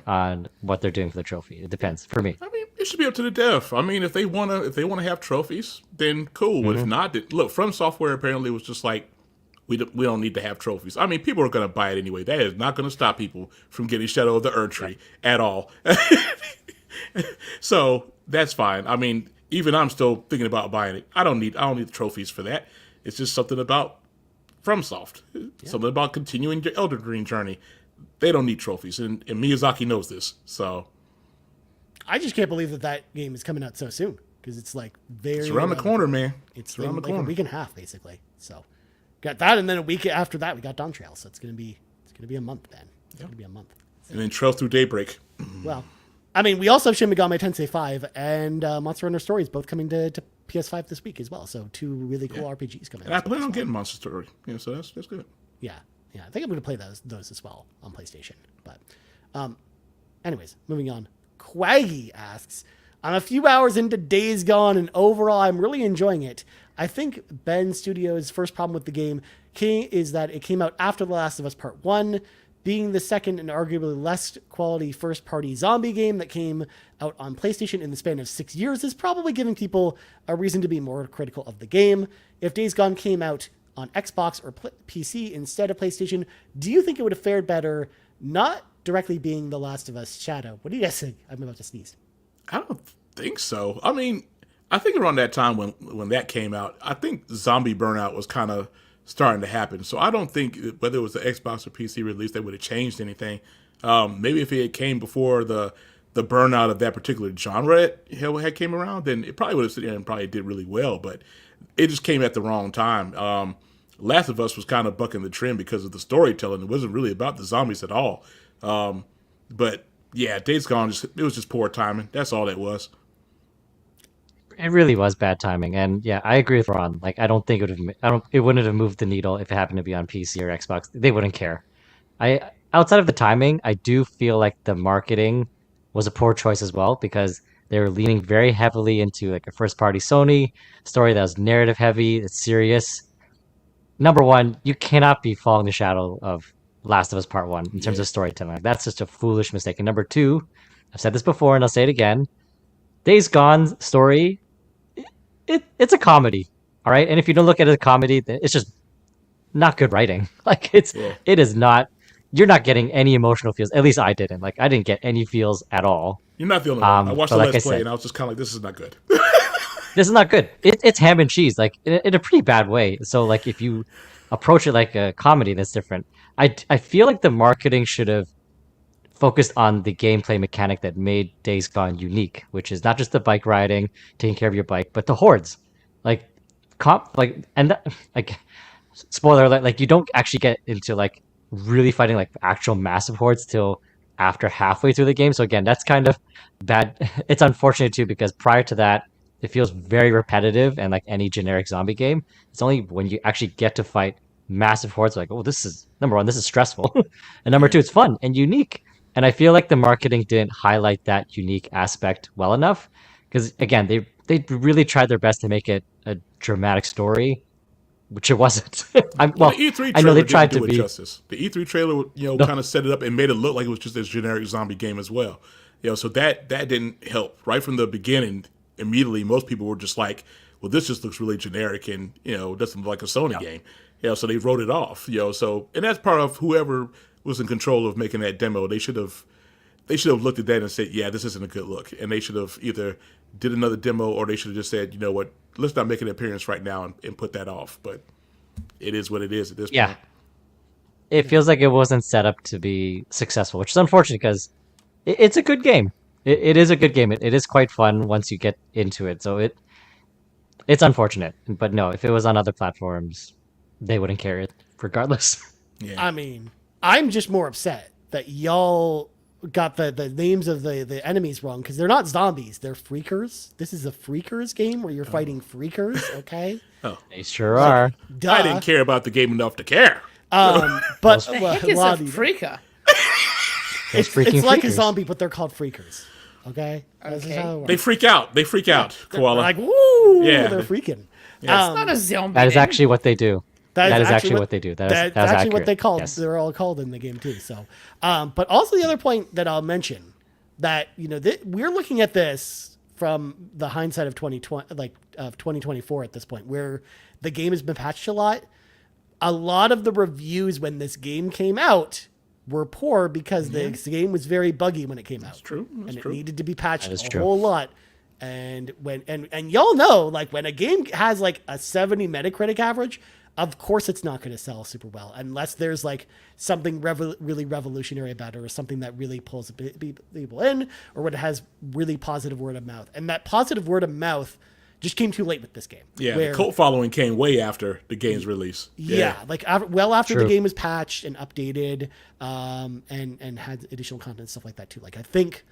on what they're doing for the trophy. It depends for me. I mean, it should be up to the dev. I mean, if they wanna have trophies, then cool. But if not, look, From Software apparently was just like, we don't need to have trophies. I mean, people are going to buy it anyway. That is not going to stop people from getting Shadow of the Erd Tree at all. So that's fine. I mean, even I'm still thinking about buying it. I don't need the trophies for that. It's just something about FromSoft. Something about continuing your Elden Ring journey. They don't need trophies, and Miyazaki knows this. So I just can't believe that game is coming out so soon, because it's like it's around the corner, man. It's around the corner. A week and a half, basically. So got that, and then a week after that, we got Dawn Trail. So it's gonna be a month, man. It's gonna be a month. And then Trail Through Daybreak. Well, I mean, we also have Shin Megami Tensei 5 and Monster Hunter Stories both coming to PS5 this week as well. So two really cool RPGs coming. And I plan on getting Monster Story. So that's good. Yeah. I think I'm gonna play those as well on PlayStation. But, anyways, moving on. Quaggy asks, I'm a few hours into Days Gone, and overall, I'm really enjoying it. I think Ben Studio's first problem with the game is that it came out after The Last of Us Part 1, being the second and arguably less quality first-party zombie game that came out on PlayStation in the span of 6 years is probably giving people a reason to be more critical of the game. If Days Gone came out on Xbox or PC instead of PlayStation, do you think it would have fared better, not directly being The Last of Us Shadow? What do you guys think? I'm about to sneeze. I don't think so. I mean, I think around that time when that came out, I think zombie burnout was kind of starting to happen. So I don't think whether it was the Xbox or PC release that would have changed anything. Maybe if it came before the burnout of that particular genre had came around, then it probably would have sit there and probably did really well. But it just came at the wrong time. Last of Us was kind of bucking the trend because of the storytelling. It wasn't really about the zombies at all. But yeah, Days Gone, it was just poor timing. That's all it was. It really was bad timing, and yeah, I agree with Ron. Like, I don't think it wouldn't have moved the needle if it happened to be on PC or Xbox. They wouldn't care. Outside of the timing, I do feel like the marketing was a poor choice as well, because they were leaning very heavily into like a first-party Sony story that was narrative heavy, it's serious. Number one, you cannot be following the shadow of Last of Us Part 1 in terms of storytelling. Like, that's just a foolish mistake. And number two, I've said this before and I'll say it again, Days Gone story, it's a comedy, all right? And if you don't look at it as a comedy, it's just not good writing. Like, it is not, you're not getting any emotional feels. At least I didn't. Like, I didn't get any feels at all. You're not the only one. I watched the Let's Play and I was just kind of like, this is not good. This is not good. It's ham and cheese, like, in a pretty bad way. So, like, if you approach it like a comedy, that's different. I feel like the marketing should have focused on the gameplay mechanic that made Days Gone unique, which is not just the bike riding, taking care of your bike, but the hordes. Like, spoiler alert, like, you don't actually get into like really fighting like actual massive hordes till after halfway through the game. So again, that's kind of bad. It's unfortunate too, because prior to that, it feels very repetitive, and like any generic zombie game, it's only when you actually get to fight massive hordes like, oh, this is, number one, this is stressful, and number two, it's fun and unique. And I feel like the marketing didn't highlight that unique aspect well enough, because again, they really tried their best to make it a dramatic story which it wasn't. Well, the E3 trailer I know they didn't tried do to it be. justice. The E3 trailer, kind of set it up and made it look like it was just this generic zombie game as well. So that didn't help. Right from the beginning, immediately, most people were just like, well, this just looks really generic and, doesn't look like a Sony game. So they wrote it off. And that's part of whoever was in control of making that demo. They should have looked at that and said, yeah, this isn't a good look. And they should have either did another demo or they should have just said, you know what, let's not make an appearance right now and put that off. But it is what it is at this point. It feels like it wasn't set up to be successful, which is unfortunate because it's a good game. It is a good game. It is quite fun once you get into it. So it's unfortunate. But no, if it was on other platforms, they wouldn't carry it regardless. Yeah. I mean, I'm just more upset that y'all got the names of the enemies wrong because they're not zombies. They're freakers. This is a freakers game where you're fighting freakers, okay? They sure are. Duh. I didn't care about the game enough to care. But The heck is a freaker? It's like a zombie, but they're called freakers. Okay? That's Okay. how it works. They freak out. They freak out, Koala. Like, woo! Yeah. They're freaking. It's not a zombie. That is name. actually what they do. That is actually what they do. That's actually accurate. what they called. Yes. They're all called in the game too. So, but also the other point that I'll mention that we're looking at this from the hindsight of 2020, like of 2024 at this point, where the game has been patched a lot. A lot of the reviews when this game came out were poor because the game was very buggy when it came out. That's true. And it needed to be patched That is a true. whole lot. And and y'all know, like when a game has like a 70 Metacritic average, of course it's not going to sell super well unless there's like something really revolutionary about it or something that really pulls people in or when it has really positive word of mouth. And that positive word of mouth just came too late with this game. Yeah, where, the cult following came way after the game's release. yeah, like after True. the game was patched and updated, and had additional content and stuff like that too. Like I think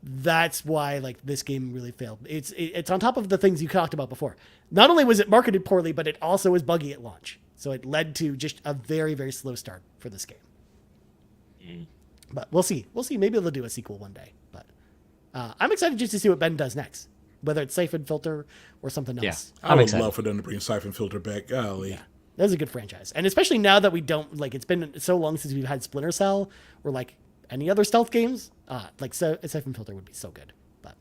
that's why like this game really failed. It's on top of the things you talked about before. Not only was it marketed poorly, but it also was buggy at launch. So it led to just a very, very slow start for this game. But we'll see. Maybe they'll do a sequel one day. But I'm excited just to see what Ben does next, whether it's Siphon Filter or something else. I would excited. love for them to bring Siphon Filter back. Golly. That's a good franchise. And especially now that we don't, like, it's been so long since we've had Splinter Cell or, like, any other stealth games. Siphon Filter would be so good. But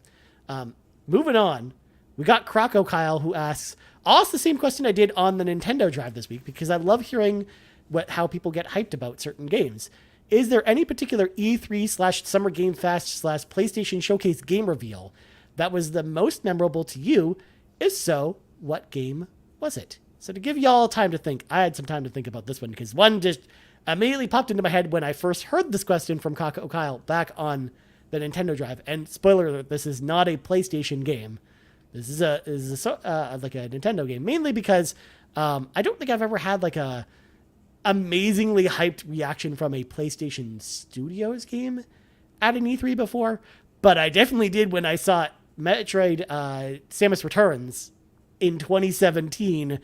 moving on, we got CrocoKyle who asks, I'll ask the same question I did on the Nintendo Drive this week because I love hearing how people get hyped about certain games. Is there any particular E3/Summer Game Fest/PlayStation Showcase game reveal that was the most memorable to you? If so, what game was it? So to give y'all time to think, I had some time to think about this one because one just immediately popped into my head when I first heard this question from CrocoKyle back on the Nintendo Drive. And spoiler alert, this is not a PlayStation game. This is like a Nintendo game, mainly because I don't think I've ever had like a amazingly hyped reaction from a PlayStation Studios game at an E3 before, but I definitely did when I saw Metroid Samus Returns in 2017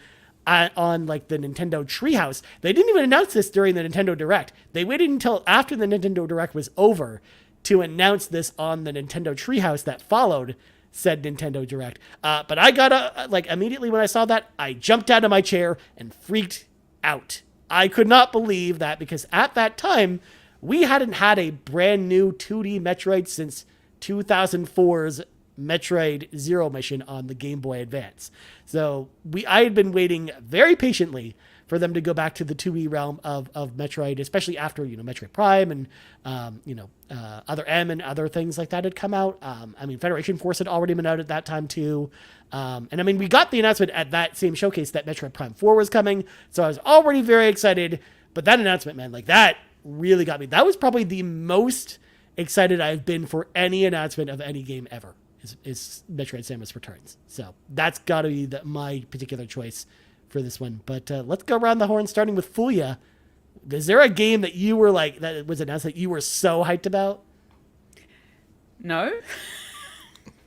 on like the Nintendo Treehouse. They didn't even announce this during the Nintendo Direct. They waited until after the Nintendo Direct was over to announce this on the Nintendo Treehouse that followed said Nintendo Direct. But I got immediately when I saw that, I jumped out of my chair and freaked out. I could not believe that because at that time, we hadn't had a brand new 2D Metroid since 2004's Metroid Zero Mission on the Game Boy Advance. So I had been waiting very patiently for them to go back to the 2D realm of Metroid, especially after, Metroid Prime and, Other M and other things like that had come out. Federation Force had already been out at that time too. We got the announcement at that same showcase that Metroid Prime 4 was coming. So I was already very excited, but that announcement, man, like that really got me. That was probably the most excited I've been for any announcement of any game ever is Metroid Samus Returns. So that's got to be my particular choice for this one. But let's go around the horn, starting with Fulia. Is there a game that you were like, that was announced that you were so hyped about? No.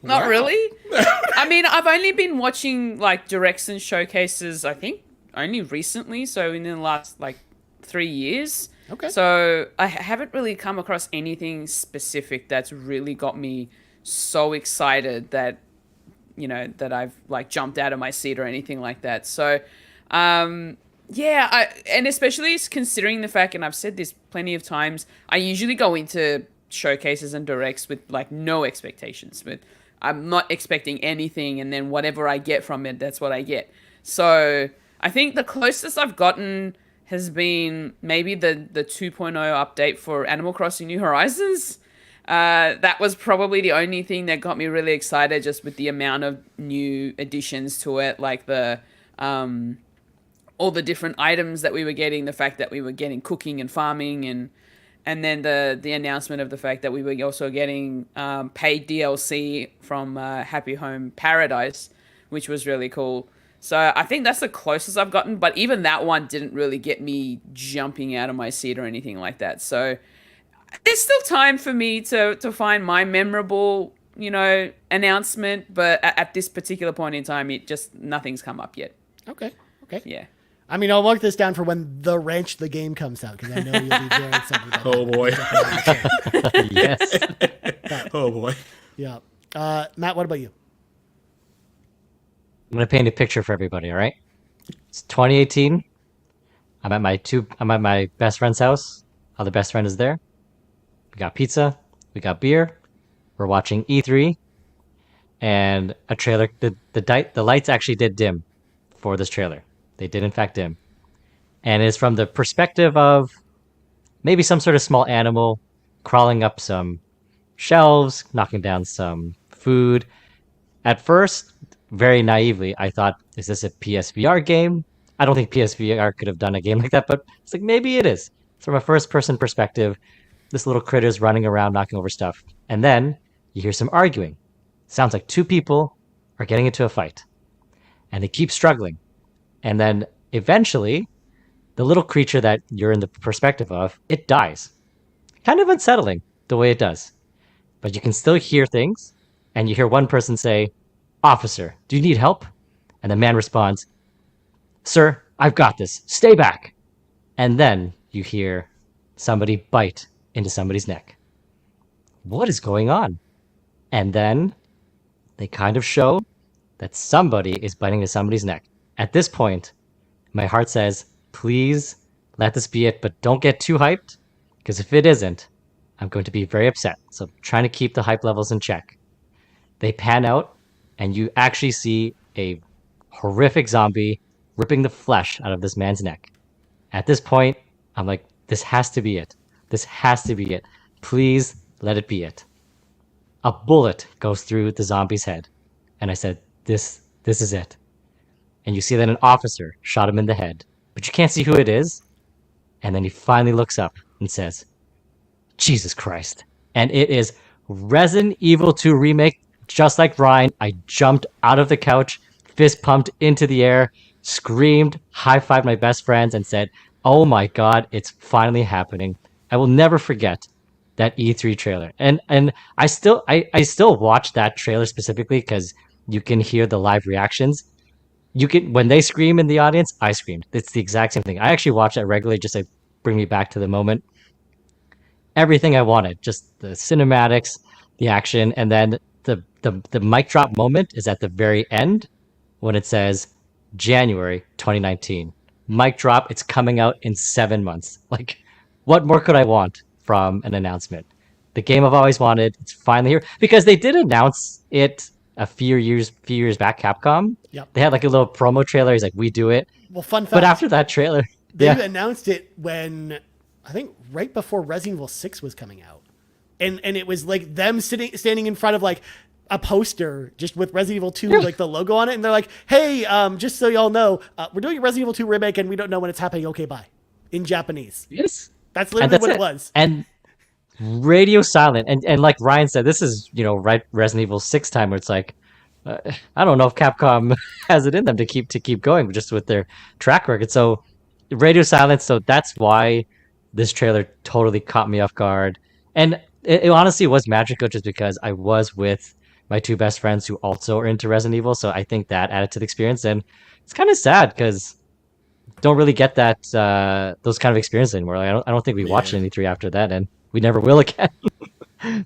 Not really. I've only been watching like Erickson showcases, I think, only recently. So in the last like 3 years. Okay. So I haven't really come across anything specific that's really got me so excited that, that I've like jumped out of my seat or anything like that. So And especially considering the fact, and I've said this plenty of times, I usually go into showcases and directs with like no expectations. But I'm not expecting anything, and then whatever I get from it, that's what I get. So I think the closest I've gotten has been maybe the 2.0 update for Animal Crossing New Horizons. That was probably the only thing that got me really excited, just with the amount of new additions to it, like the all the different items that we were getting, the fact that we were getting cooking and farming, and then the announcement of the fact that we were also getting paid DLC from Happy Home Paradise, which was really cool. So I think that's the closest I've gotten, but even that one didn't really get me jumping out of my seat or anything like that. So there's still time for me to find my memorable, announcement, but at this particular point in time, nothing's come up yet. Okay. Yeah. I mean, I'll mark this down for when The Ranch the game comes out, because I know you'll be doing something. Oh boy. Yes. Oh boy. Yeah. Matt, what about you? I'm gonna paint a picture for everybody. All right. It's 2018. I'm at my best friend's house. Other best friend is there. We got pizza. We got beer. We're watching E3, and a trailer. The lights actually did dim for this trailer. They did in fact dim, and it's from the perspective of maybe some sort of small animal crawling up some shelves, knocking down some food. At first, very naively, I thought, is this a PSVR game? I don't think PSVR could have done a game like that, but it's like, maybe it is. It's from a first-person perspective. This little critter's running around, knocking over stuff. And then you hear some arguing. Sounds like two people are getting into a fight. And they keep struggling. And then eventually, the little creature that you're in the perspective of, it dies. Kind of unsettling the way it does. But you can still hear things, and you hear one person say, "Officer, do you need help?" And the man responds, "Sir, I've got this. Stay back." And then you hear somebody bite into somebody's neck. What is going on? And then they kind of show that somebody is biting into somebody's neck. At this point, my heart says, please let this be it, but don't get too hyped, because if it isn't, I'm going to be very upset. So I'm trying to keep the hype levels in check. They pan out, and you actually see a horrific zombie ripping the flesh out of this man's neck. At this point, I'm like, this has to be it. This has to be it. Please let it be it. A bullet goes through the zombie's head. And I said, this is it. And you see that an officer shot him in the head. But you can't see who it is. And then he finally looks up and says, Jesus Christ. And it is Resident Evil 2 Remake. Just like Ryan, I jumped out of the couch, fist pumped into the air, screamed, high-fived my best friends, and said, oh my God, it's finally happening. I will never forget that E3 trailer. And I still watch that trailer specifically because you can hear the live reactions. When they scream in the audience, I screamed. It's the exact same thing. I actually watch that regularly just to bring me back to the moment. Everything I wanted, just the cinematics, the action, and then the mic drop moment is at the very end when it says January 2019. Mic drop, it's coming out in 7 months. Like, what more could I want from an announcement? The game I've always wanted, it's finally here. Because they did announce it a few years back, Capcom. Yep. They had like a little promo trailer. He's like, we do it. Well, fun fact. But after that trailer, they announced it when, I think right before Resident Evil 6 was coming out. And it was like them standing in front of like a poster just with Resident Evil 2, like the logo on it. And they're like, hey, just so y'all know, we're doing a Resident Evil 2 remake and we don't know when it's happening. Okay, bye. In Japanese. Yes. That's literally what it was. And radio silent. And like Ryan said, this is, right Resident Evil 6 time where it's like, I don't know if Capcom has it in them to keep going just with their track record. So radio silence. So that's why this trailer totally caught me off guard. And it honestly was magical just because I was with my two best friends who also are into Resident Evil. So I think that added to the experience. And it's kind of sad because don't really get that those kind of experiences anymore. Like, I don't think we watched any 3 after that, and we never will again.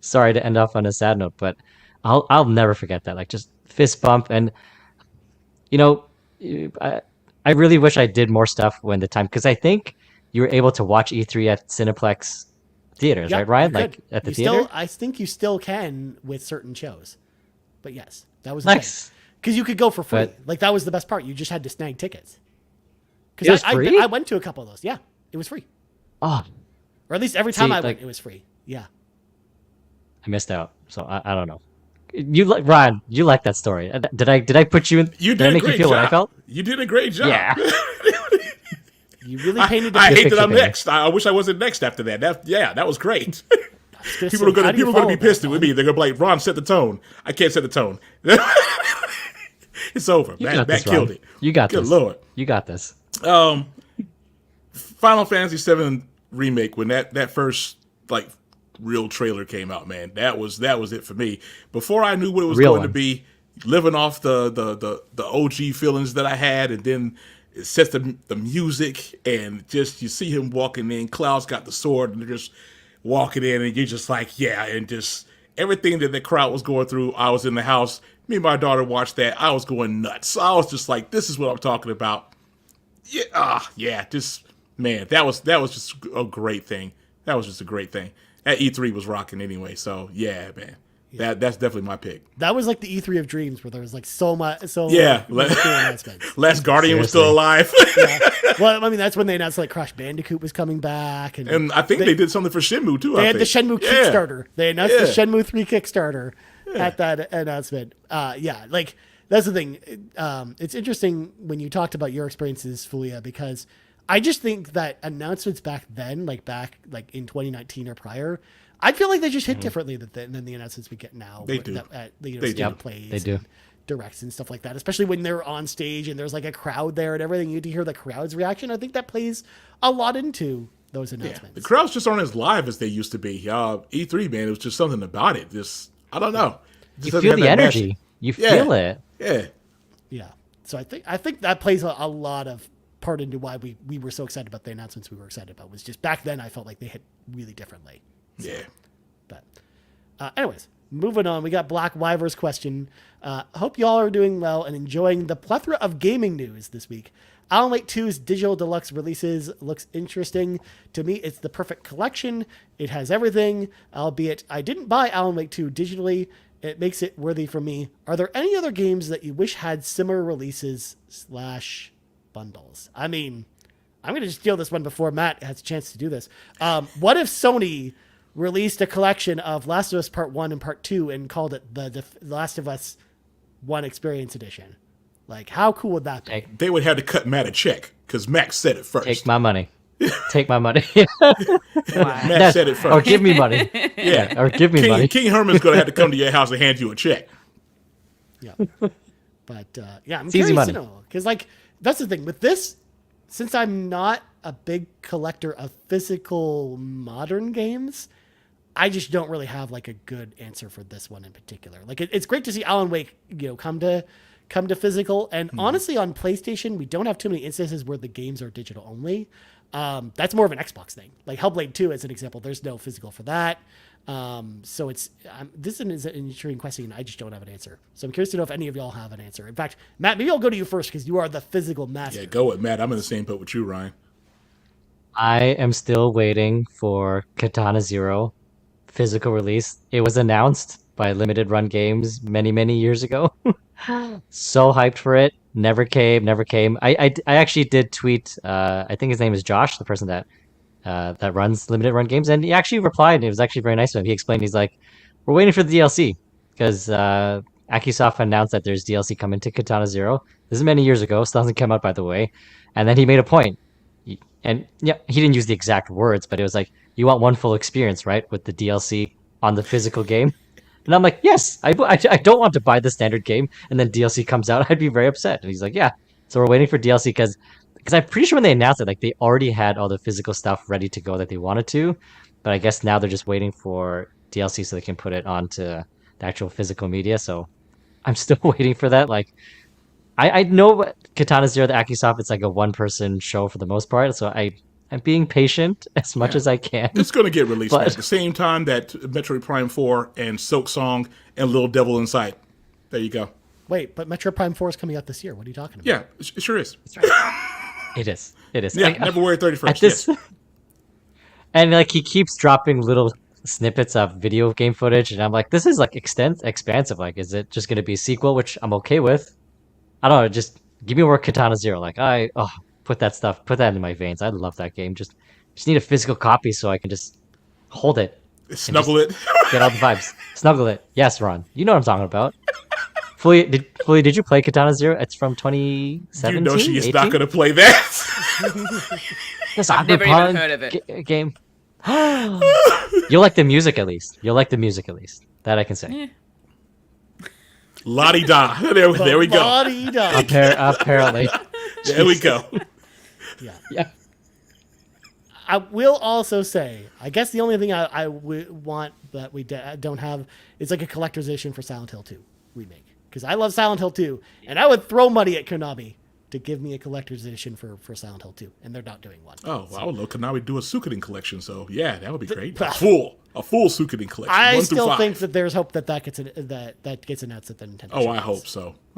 Sorry to end off on a sad note, but I'll never forget that. Like, just fist bump, and I really wish I did more stuff when the time, because I think you were able to watch E3 at Cineplex theaters, Yep, right, Ryan? you could. Like at the You theater. I think you still can with certain shows. But yes, that was Nice. because you could go for free. But- Like that was the best part. You just had to snag tickets. It was Because free? I went to a couple of those. Yeah, it was free. Oh, Or at least every time See, I went, like- it was free. Yeah. I missed out. So I don't know. You like Ryan? You like that story? Did I put you in? You did I did a make you great feel job. what I felt? You did a great job. Yeah. You really painted. I hate picture, that I'm baby. next. I wish I wasn't next after that. That was great. People People are gonna be pissed with me. They're gonna be like, Ron, set the tone. I can't set the tone. It's over. You Matt got this, killed Ron. it. You got Good this. Lord. You got this. Final Fantasy VII remake, when that first like real trailer came out, man, that was it for me. Before I knew what it was Real going one. to be, living off the OG feelings that I had, and then it sets the music, and just you see him walking in. Cloud's got the sword, and they're just walking in, and you're just like, yeah, and just everything that the crowd was going through. I was in the house. Me and my daughter watched that. I was going nuts. So I was just like, this is what I'm talking about. Yeah, just man, that was just a great thing. That was just a great thing. That E3 was rocking anyway. So yeah, man, that's definitely my pick. That was like the E3 of dreams, where there was like so many cool announcements. Last Guardian was still alive, Yeah. Well, I mean, that's when they announced like Crash Bandicoot was coming back, and I think they did something for Shenmue too. They had the Shenmue Kickstarter. They announced the Yeah. Shenmue 3 Kickstarter at that announcement. Yeah, like that's the thing. It's interesting when you talked about your experiences, Fulia, because I just think that announcements back then, like in 2019 or prior, I feel like they just hit differently than the announcements we get now. They do. At the They State do. of Plays They do. and directs and stuff like that, especially when they're on stage and there's like a crowd there and everything. You get to hear the crowd's reaction. I think that plays a lot into those Yeah, announcements. the crowds just aren't as live as they used to be. E3, man, it was just something about it. Just I don't know. It You just doesn't feel have the that energy. magic. You Yeah. feel it. Yeah. Yeah. So I think that plays a lot of part into why we were so excited about the announcements we were excited about. Was just back then I felt like they hit really differently. Yeah. But anyways, moving on. We got Black Wyver's question. Hope y'all are doing well and enjoying the plethora of gaming news this week. Alan Wake 2's digital deluxe releases looks interesting. To me, it's the perfect collection. It has everything, albeit I didn't buy Alan Wake 2 digitally. It makes it worthy for me. Are there any other games that you wish had similar releases / bundles? I mean, I'm going to steal this one before Matt has a chance to do this. What if Sony released a collection of Last of Us Part 1 and Part 2 and called it the Last of Us 1 Experience Edition? Like, how cool would that be? They would have to cut Matt a check because Max said it first. Take my money. Take my money. Matt said it first. Or give me money. Yeah. Or give me money. King Herman's going to have to come to your house and hand you a check. Yeah. But, yeah, I'm It's easy curious to money. know. Because, like, that's the thing. With this, since I'm not a big collector of physical modern games, I just don't really have, like, a good answer for this one in particular. Like, it's great to see Alan Wake, come to physical. And honestly, on PlayStation, we don't have too many instances where the games are digital only. That's more of an Xbox thing. Like Hellblade 2, as an example, there's no physical for that. So it's this is an intriguing question, and I just don't have an answer. So I'm curious to know if any of y'all have an answer. In fact, Matt, maybe I'll go to you first because you are the physical master. Yeah, go with Matt. I'm in the same boat with you, Ryan. I am still waiting for Katana Zero physical release. It was announced by Limited Run Games many years ago. So hyped for it. Never came. I actually did tweet. I think his name is Josh, the person that runs Limited Run Games, and he actually replied. And it was actually very nice of him. He explained, he's like, "We're waiting for the DLC because Akisoft announced that there's DLC coming to Katana Zero. This is many years ago. Still hasn't come out, by the way." And then he made a point, and yeah, he didn't use the exact words, but it was like, "You want one full experience, right, with the DLC on the physical game?" And I'm like, yes, I don't want to buy the standard game and then DLC comes out. I'd be very upset. And he's like, yeah. So we're waiting for DLC because I'm pretty sure when they announced it, like they already had all the physical stuff ready to go that they wanted to. But I guess now they're just waiting for DLC so they can put it onto the actual physical media. So I'm still waiting for that. Like, I know Katana Zero, the Akisoft, it's like a one-person show for the most part. So I'm being patient as much as I can. It's going to get released But- at the same time that Metroid Prime 4 and Silk Song and Little Devil Inside. There you go. Wait, but Metro Prime 4 is coming out this year. What are you talking about? Yeah, it sure is. It is. It is. Yeah, February 31st. At this, yes. and like he keeps dropping little snippets of video game footage, and I'm like, this is like expansive. Like, is it just gonna be a sequel, which I'm okay with? I don't know. Just give me more Katana Zero. Like, put that in my veins. I love that game. Just need a physical copy so I can just hold it, Snuggle it. get all the vibes, snuggle it. Yes, Ron, you know what I'm talking about. Fully, did you play Katana Zero? It's from 2017. You know she is 18? not going to play that. This I've never even Cyberpunk heard of it. Game. You'll like the music at least. That I can say. Yeah. La-di-da. There we go. La-di-da. Apparently. There we go. Yeah. I will also say, I guess the only thing I want that we don't have is like a collector's edition for Silent Hill 2 remake. Because I love Silent Hill 2, and I would throw money at Konami to give me a collector's edition for Silent Hill 2, and they're not doing one. Oh, well, I would love Konami do a Suikoden collection, so yeah, that would be great. A full Suikoden collection. I 1 through still 5. think that there's hope that that gets announced at the Nintendo. Oh, I showcase.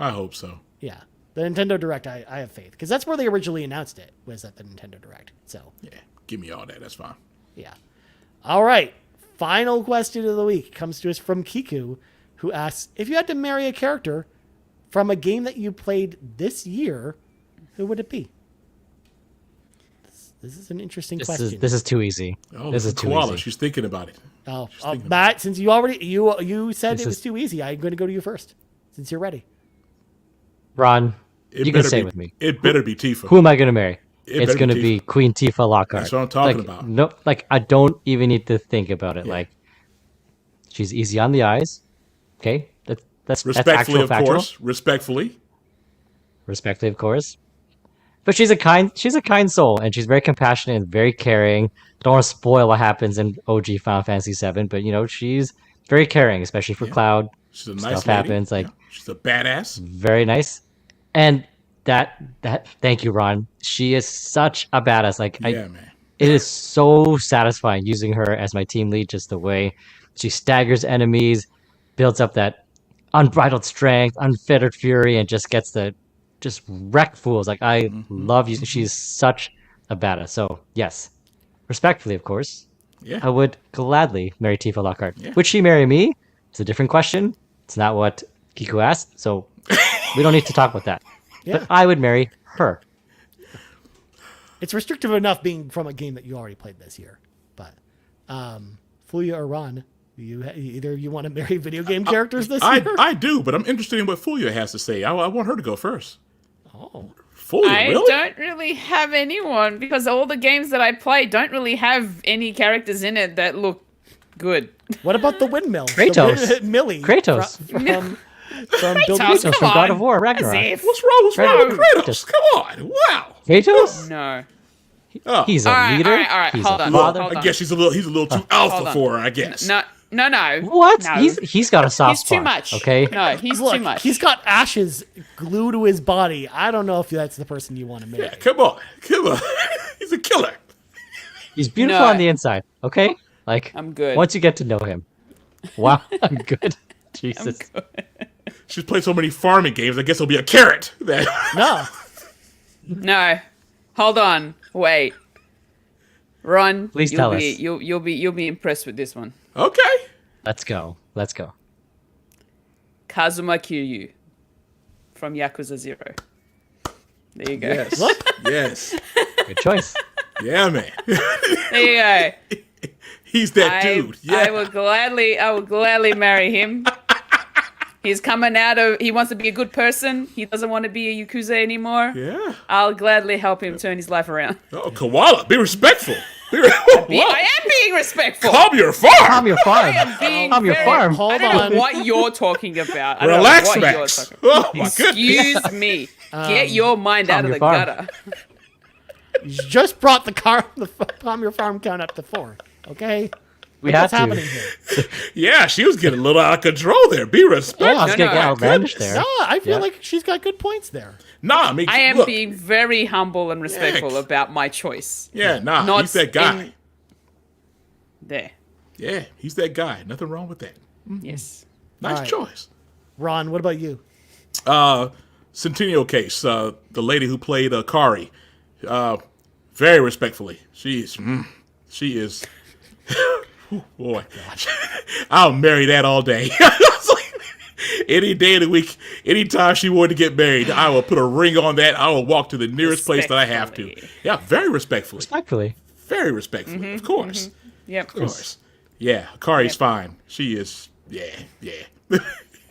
hope so. Yeah, the Nintendo Direct, I have faith, because that's where they originally announced it, was at the Nintendo Direct. So Yeah, give me all that. That's fine. yeah. All right. Final question of the week comes to us from Kiku, who asks, if you had to marry a character from a game that you played this year, who would it be? This is an interesting question. This is too easy. Oh, this is look at too Koala. easy. She's thinking about it. Oh, thinking Matt, since you already you said This it was is- too easy, I'm going to go to you first, since you're ready. Ron, It you can better say be- it with me. It better be Tifa. Who am I going to marry? It's better going to be be Queen Tifa Lockhart. That's what I'm talking Like, about. No, like I don't even need to think about it. Yeah. Like, she's easy on the eyes. Okay, that's Respectfully, actual of factual. course. Respectfully. Respectfully, of course. But she's a kind soul, and she's very compassionate and very caring. Don't want to spoil what happens in OG Final Fantasy VII, but she's very caring, especially for Cloud. She's a nice Stuff lady. happens, like- Yeah. She's a badass. Very nice. And that thank you, Ron. She is such a badass. Like Yeah, man. it is so satisfying using her as my team lead, just the way she staggers enemies, builds up that unbridled strength, unfettered fury, and just gets the just wreck fools. Like I love you. She's such a badass. So yes, respectfully, of course, Yeah. I would gladly marry Tifa Lockhart. Yeah. Would she marry me? It's a different question. It's not what Kiku asked, so we don't need to talk about that. Yeah. But I would marry her. It's restrictive enough being from a game that you already played this year. But Fuya or Ron, either of you want to marry video game characters this year? I do, but I'm interested in what Fulia has to say. I want her to go first. Oh. Fulia, I really? don't really have anyone because all the games that I play don't really have any characters in it that look good. What about the windmill? Kratos. Millie. Kratos. From Build Kratos. Kratos from Come God on. of War, As Ragnarok. if. What's wrong with Kratos? Just- Come on. Wow. Kratos? No. Oh. He's a All right, leader. all right, He's hold a on, father. hold I on. guess he's a little too alpha hold on. for her, I guess. No. What? No. He's got a soft He's spot. too much. Okay. No, he's Look, too much. he's got ashes glued to his body. I don't know if that's the person you want to marry. Yeah, come on. He's a killer. He's beautiful No. on the inside. Okay. Like I'm good. Once you get to know him. Wow, I'm good. Jesus. She's played so many farming games. I guess it'll be a carrot. No. No. Hold on. Wait. Ron, Please you'll tell be, us. You'll be impressed with this one. Okay. Let's go. Kazuma Kiryu from Yakuza 0. There you go. Yes. Yes. Good choice. Yeah, man. There you go. He's that dude. Yeah. I would gladly marry him. He's coming out of. He wants to be a good person. He doesn't want to be a Yakuza anymore. Yeah. I'll gladly help him turn his life around. Oh, Koala, be respectful. I am being respectful. Calm your farm. Calm your farm. Being Calm your very- farm. I Hold don't on. know what you're talking about. I don't know Relax, what you're Max. talking about. Oh, my goodness. Excuse me. Get your mind out of your the farm. gutter. You just brought the Calm Your Farm count up to 4. Okay? We What's have happening to. here? Yeah, she was getting a little out of control there. Be respectful. Yeah, I was No, gonna get no, outlandish there. No, I feel Yeah. like she's got good points there. Nah, I mean, I am look. being very humble and respectful Yeah. about my choice. Yeah, nah, Not he's that guy. in- There. Yeah, he's that guy. Nothing wrong with that. Yes. Nice All right. choice. Ron, what about you? Centennial Case, the lady who played Kari, very respectfully. She is. Oh, boy, I'll marry that all day. Any day of the week, anytime she wanted to get married, I will put a ring on that. I will walk to the nearest place that I have to. Yeah, very respectfully. Respectfully. Very respectfully, of course. Yep. Of course. Yeah, Kari's fine. She is, yeah.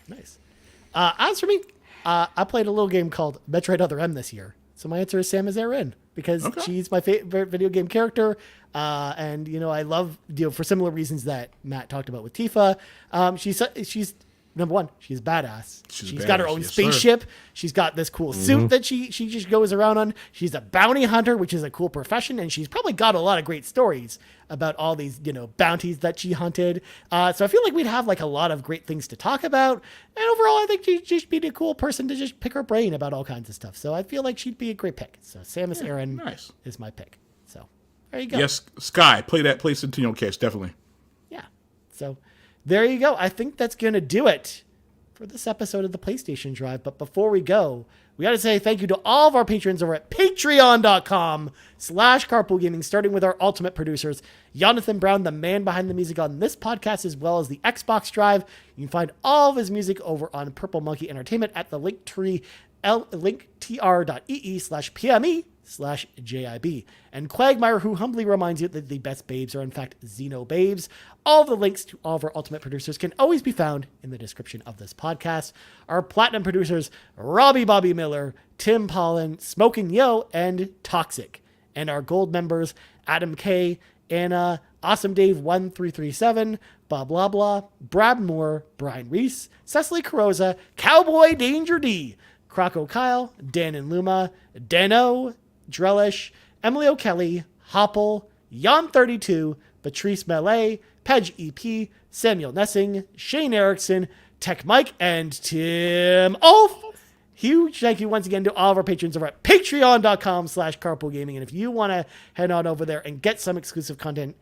Nice. As for me, I played a little game called Metroid Other M this year. So my answer is Samus Aran, because she's my favorite video game character. And, I love, for similar reasons that Matt talked about with Tifa. She's number one, she's badass. She's got her own spaceship. Sir. She's got this cool suit that she just goes around on. She's a bounty hunter, which is a cool profession. And she's probably got a lot of great stories about all these, bounties that she hunted. So I feel like we'd have like a lot of great things to talk about. And overall, I think she'd just be a cool person to just pick her brain about all kinds of stuff. So I feel like she'd be a great pick. So Samus Aran is my pick. So there you go. Yes, Sky, play Centennial Case, definitely. Yeah. So there you go. I think that's going to do it for this episode of the PlayStation Drive. But before we go, we got to say thank you to all of our patrons over at patreon.com/carpoolgaming, starting with our ultimate producers, Jonathan Brown, the man behind the music on this podcast, as well as the Xbox Drive. You can find all of his music over on Purple Monkey Entertainment at the linktree, linktr.ee/PME/JIB. And Cwagmire, who humbly reminds you that the best babes are in fact Xenobabes. All the links to all of our ultimate producers can always be found in the description of this podcast. Our platinum producers, Robby Bobby Miller, Tim Paullin, Smokin Joe, and Toxic. And our gold members, Adam K, Anna, Awesome Dave 1337, BobLoblaw, Brad Moore, Brian Reese, Cecily Carrozza, CowboyDangerD, CrocoKyle, Dan and Luma, Dannohh, Drellesh, Emily O'Kelly, Hoppel, Jan32, Patrice Mallette, Peje EP, Samuel Nessling, Shane Erickson, Tech Mike, and Tim Aulph. Huge thank you once again to all of our patrons over at patreon.com/carpoolgaming. And if you want to head on over there and get some exclusive content,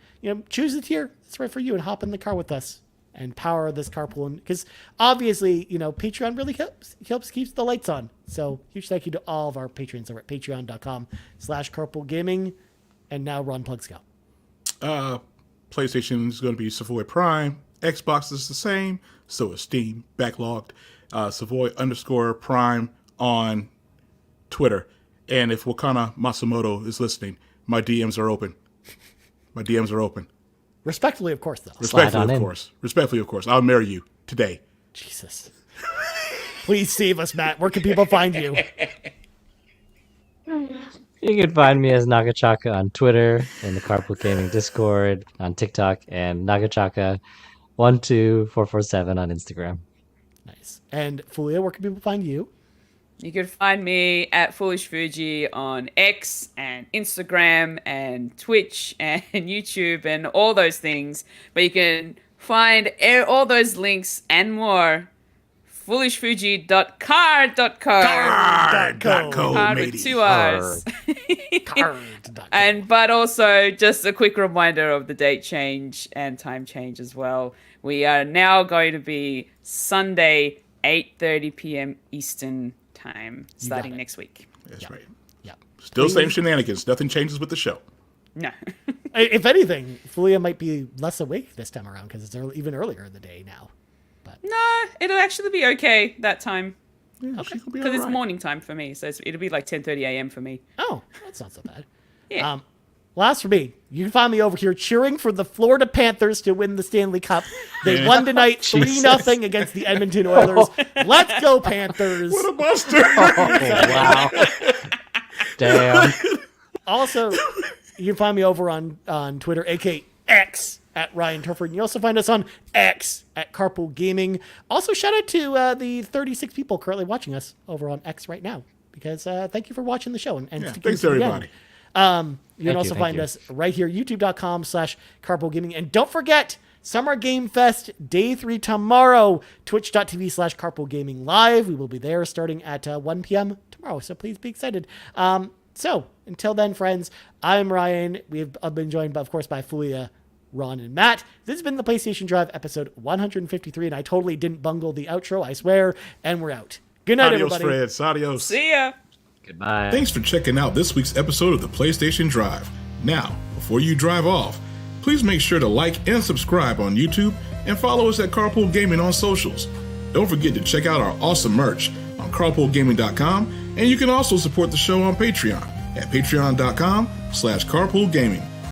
choose the tier that's right for you and hop in the car with us and power this carpool. Because obviously, Patreon really helps keeps the lights on. So huge thank you to all of our patrons over at patreon.com/carpoolgaming. And now Ron Plugs go. PlayStation is going to be Savoy Prime. Xbox is the same. So is Steam. Backlogged. Savoy_Prime on Twitter. And if Wakana Matsumoto is listening, my DMs are open. Respectfully, of course, though. Respectfully, of course. I'll marry you today. Jesus. Please save us, Matt. Where can people find you? You can find me as Nagachaka on Twitter, in the Carpool Gaming Discord, on TikTok, and Nagachaka12447 on Instagram. Nice. And Fulia, where can people find you? You can find me at Foolish Fuji on X and Instagram and Twitch and YouTube and all those things. But you can find all those links and more foolishfuji.card.co. Card with 2 R's. But also just a quick reminder of the date change and time change as well. We are now going to be Sunday, 8:30 p.m. Eastern time, starting next week. That's right. Yeah. Still same shenanigans. Nothing changes with the show. No. If anything, Fulia might be less awake this time around because it's even earlier in the day now. But no, it'll actually be okay that time. Yeah, okay. Because it's morning time for me, so it'll be like 10:30 a.m. for me. Oh, that's not so bad. Yeah. Last for me, you can find me over here cheering for the Florida Panthers to win the Stanley Cup. They won tonight 3-0 against the Edmonton Oilers. Let's go, Panthers. What a buster. Wow. Damn. Also, you can find me over on Twitter, aka X, at Ryan Turford. And you also find us on X at Carpool Gaming. Also, shout out to the 36 people currently watching us over on X right now. Because thank you for watching the show. And thanks, everybody. You can also find us right here, youtube.com/Carpool Gaming. And don't forget, Summer Game Fest, Day 3 tomorrow, twitch.tv/Carpool Gaming Live. We will be there starting at 1 p.m. tomorrow, so please be excited. So, until then, friends, I'm Ryan. We've been joined, of course, by Fulia, Ron, and Matt. This has been the PlayStation Drive, episode 153, and I totally didn't bungle the outro, I swear, and we're out. Good night, Adios, everybody. friends. Adios. See ya. Goodbye. Thanks for checking out this week's episode of the PlayStation Drive. Now, before you drive off, please make sure to like and subscribe on YouTube and follow us at Carpool Gaming on socials. Don't forget to check out our awesome merch on carpoolgaming.com, and you can also support the show on Patreon at patreon.com/carpoolgaming.